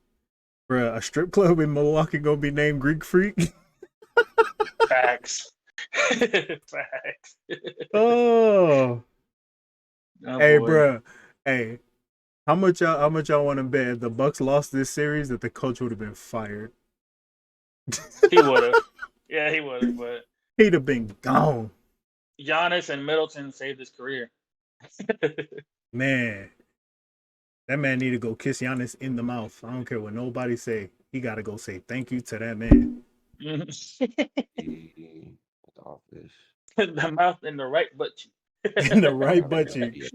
Bruh, a strip club in Milwaukee gonna be named Greek Freak. Facts. Facts. Oh hey, bruh. Hey, how much y'all want to bet if the Bucks lost this series that the coach would have been fired? He would have. Yeah, he would have, but he'd have been gone. Giannis and Middleton saved his career. Man, that man need to go kiss Giannis in the mouth. I don't care what nobody say. He got to go say thank you to that man. The mouth in the right butt cheek. In the right butt cheek.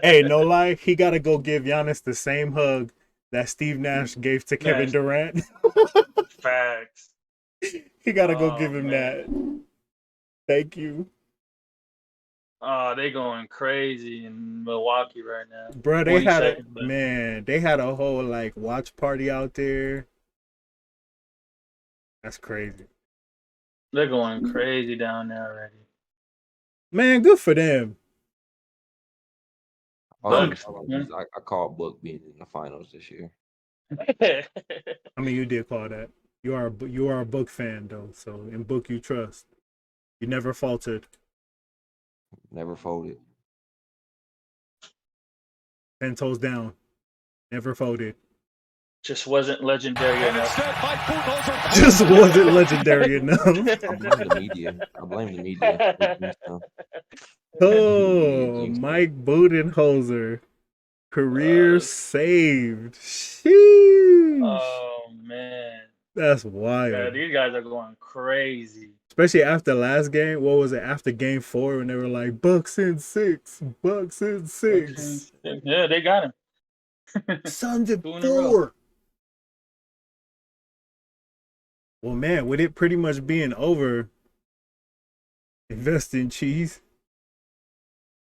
Hey, no lie, he got to go give Giannis the same hug that Steve Nash gave to Kevin Durant. Facts. He got to go give him that. Thank you. Oh, they going crazy in Milwaukee right now. Bro, they had a whole like watch party out there. That's crazy. They're going crazy down there already. Man, good for them. Bucks. I call Book being in the finals this year. I mean, you did call that. You are a Book fan though, so in Book you trust. You never faltered. Never folded. 10 toes down. Never folded. Just wasn't legendary enough. Just wasn't legendary enough. I blame the media. Oh, Mike Budenholzer. Career saved. Sheesh. Oh man. That's wild. Yeah, these guys are going crazy. Especially after last game. What was it? After game 4 when they were like, Bucks in 6. Bucks in 6. Yeah, they got him. Suns in 4. Well, man, with it pretty much being over, invest in cheese.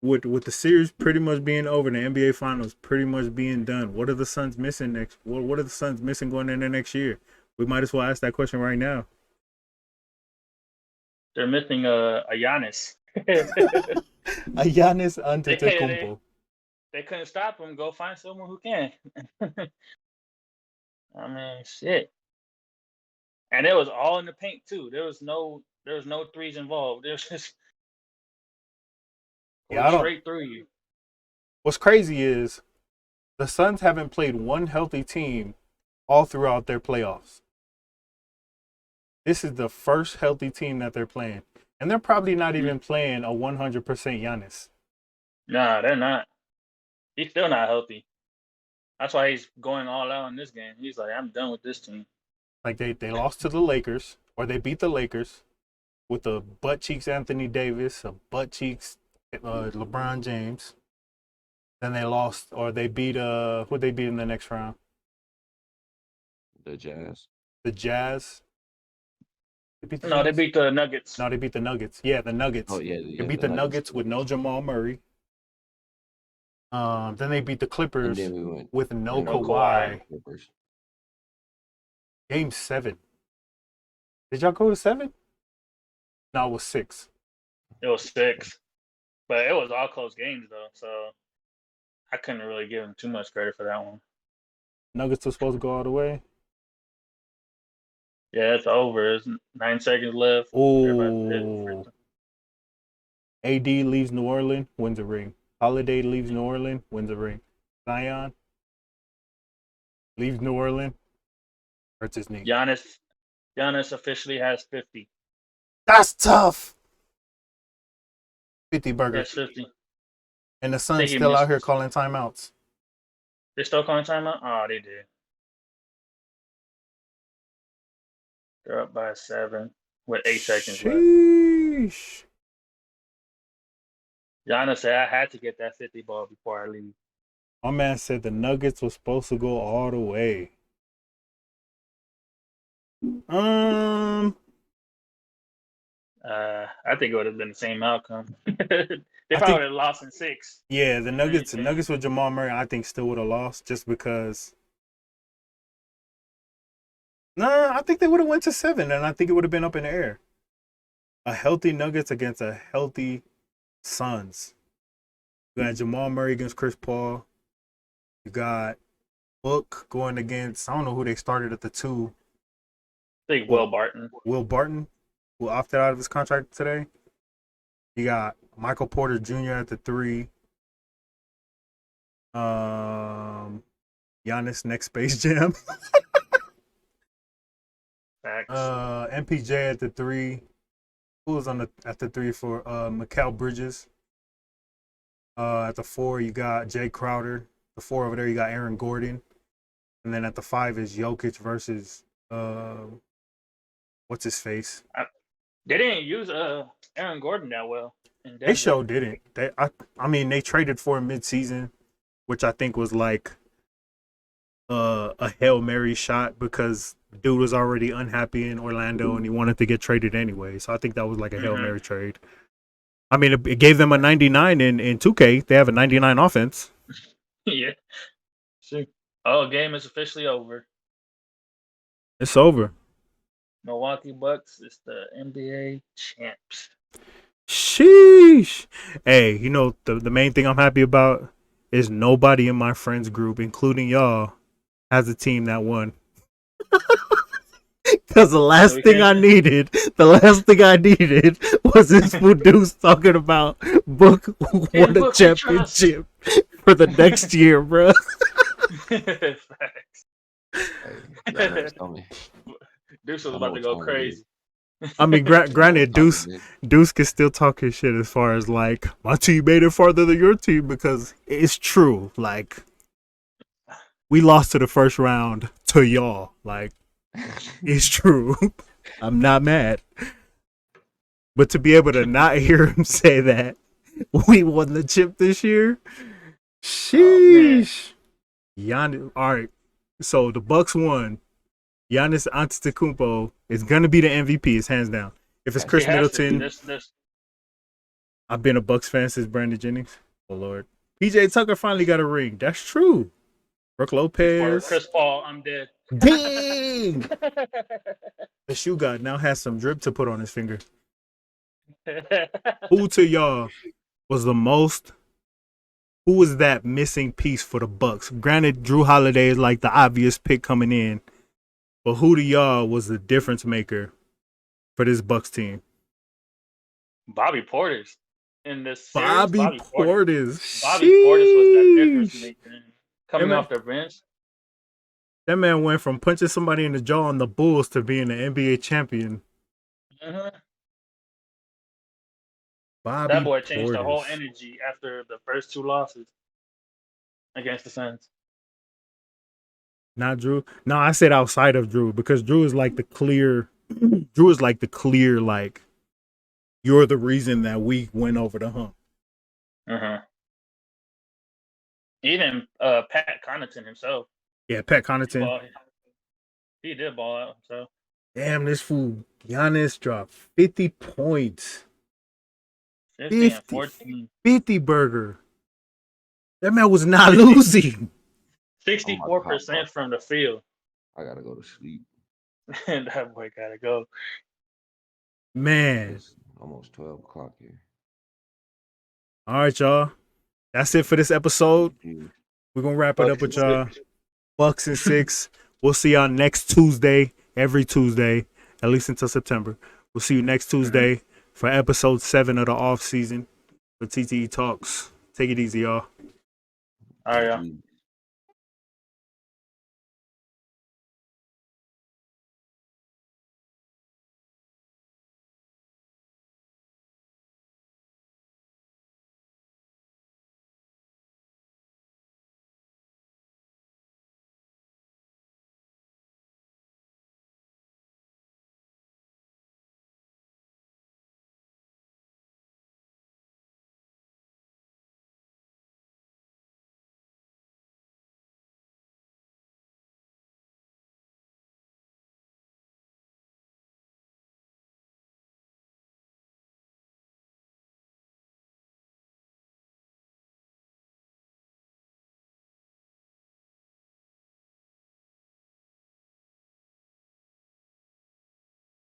With the series pretty much being over, the NBA Finals pretty much being done. What are the Suns missing next? What are the Suns missing going into next year? We might as well ask that question right now. They're missing a Giannis. A Giannis Antetokounmpo. They couldn't stop him. Go find someone who can. I mean, shit. And it was all in the paint too. There was no threes involved. It was just straight through you. What's crazy is the Suns haven't played one healthy team all throughout their playoffs. This is the first healthy team that they're playing. And they're probably not even playing a 100% Giannis. Nah, they're not. He's still not healthy. That's why he's going all out in this game. He's like, I'm done with this team. Like they lost to the Lakers, or they beat the Lakers with a butt cheeks Anthony Davis, a butt cheeks LeBron James. Then they lost, or they beat who they beat in the next round? The Jazz. The Jazz. They beat the Nuggets. No, they beat the Nuggets. Yeah, the Nuggets. Oh yeah, they beat the Nuggets with no Jamal Murray. Then they beat the Clippers with no Kawhi. Game 7. Did y'all go to 7? No, it was 6. It was 6. But it was all close games, though. So I couldn't really give them too much credit for that one. Nuggets were supposed to go all the way. Yeah, it's over. It's 9 seconds left. Oh. AD leaves New Orleans, wins a ring. Holiday leaves New Orleans, wins a ring. Zion leaves New Orleans, hurts his knee. Giannis officially has 50. That's tough. 50 burgers. That's 50. And the Suns still out here calling timeouts. They still calling timeout? Oh, they did. They're up by 7 with 8 seconds left. Giannis said, I had to get that 50 ball before I leave. My man said the Nuggets were supposed to go all the way. I think it would have been the same outcome. They probably would have lost in 6. Yeah, the Nuggets with Jamal Murray, I think still would have lost just because. Nah, I think they would have went to 7, and I think it would have been up in the air. A healthy Nuggets against a healthy Suns. You got Jamal Murray against Chris Paul. You got Book going against, I don't know who they started at the 2. I think Will Barton. Will Barton, who opted out of his contract today. You got Michael Porter Jr. at the 3. Giannis next Space Jam. Facts. MPJ at the 3. Who was at the 3 for Mikal Bridges? At the 4, you got Jay Crowder. The 4 over there, you got Aaron Gordon. And then at the 5 is Jokic versus what's his face? They didn't use Aaron Gordon that well. They sure didn't. I mean, they traded for him mid-season, which I think was like a Hail Mary shot because dude was already unhappy in Orlando and he wanted to get traded anyway. So I think that was like a Hail Mary trade. I mean, it gave them a 99 in 2K. They have a 99 offense. Yeah. Sure. Oh, game is officially over. It's over. Milwaukee Bucks is the NBA champs. Sheesh. Hey, you know, the main thing I'm happy about is nobody in my friends group, including y'all, has a team that won. Because the last thing I needed was this fool Deuce talking about Book won a championship for the next year, bro. Facts. Hey, tell me. Deuce was about to go crazy. I mean, granted, Deuce can still talk his shit as far as like my team made it farther than your team, because it's true. Like, we lost to the first round to y'all. Like, it's true. I'm not mad. But to be able to not hear him say that we won the chip this year, sheesh. Giannis, all right. So the Bucks won. Giannis Antetokounmpo is gonna be the MVP. It's hands down. If it's Chris Middleton, I've been a Bucks fan since Brandon Jennings. Oh Lord, PJ Tucker finally got a ring. That's true. Brooke Lopez, For Chris Paul, I'm dead. Dang. The shoe god now has some drip to put on his finger. Who to y'all was the most? Who was that missing piece for the Bucks? Granted, Drew Holiday is like the obvious pick coming in, but who to y'all was the difference maker for this Bucks team? Bobby Portis in this series. Bobby Portis. Bobby Portis was that difference maker coming off the bench. That man went from punching somebody in the jaw on the Bulls to being an NBA champion. That boy changed the whole energy after the first two losses against the Suns. Not Drew. No, I said outside of Drew, because Drew is like the clear. Drew is like the clear, like, you're the reason that we went over the hump. Even Pat Connaughton himself. Yeah, Pat Connaughton. He did ball out himself. Damn, this fool Giannis dropped 50 points. 50 burger. That man was not losing. 64% from the field. I gotta go to sleep. And that boy gotta go. Man. It's almost 12 o'clock here. All right, y'all. That's it for this episode. We're gonna wrap it up with y'all. Bucks and 6. We'll see y'all next Tuesday, every Tuesday, at least until September. We'll see you next Tuesday for episode 7 of the off season for TTE Talks. Take it easy, y'all. All right, y'all.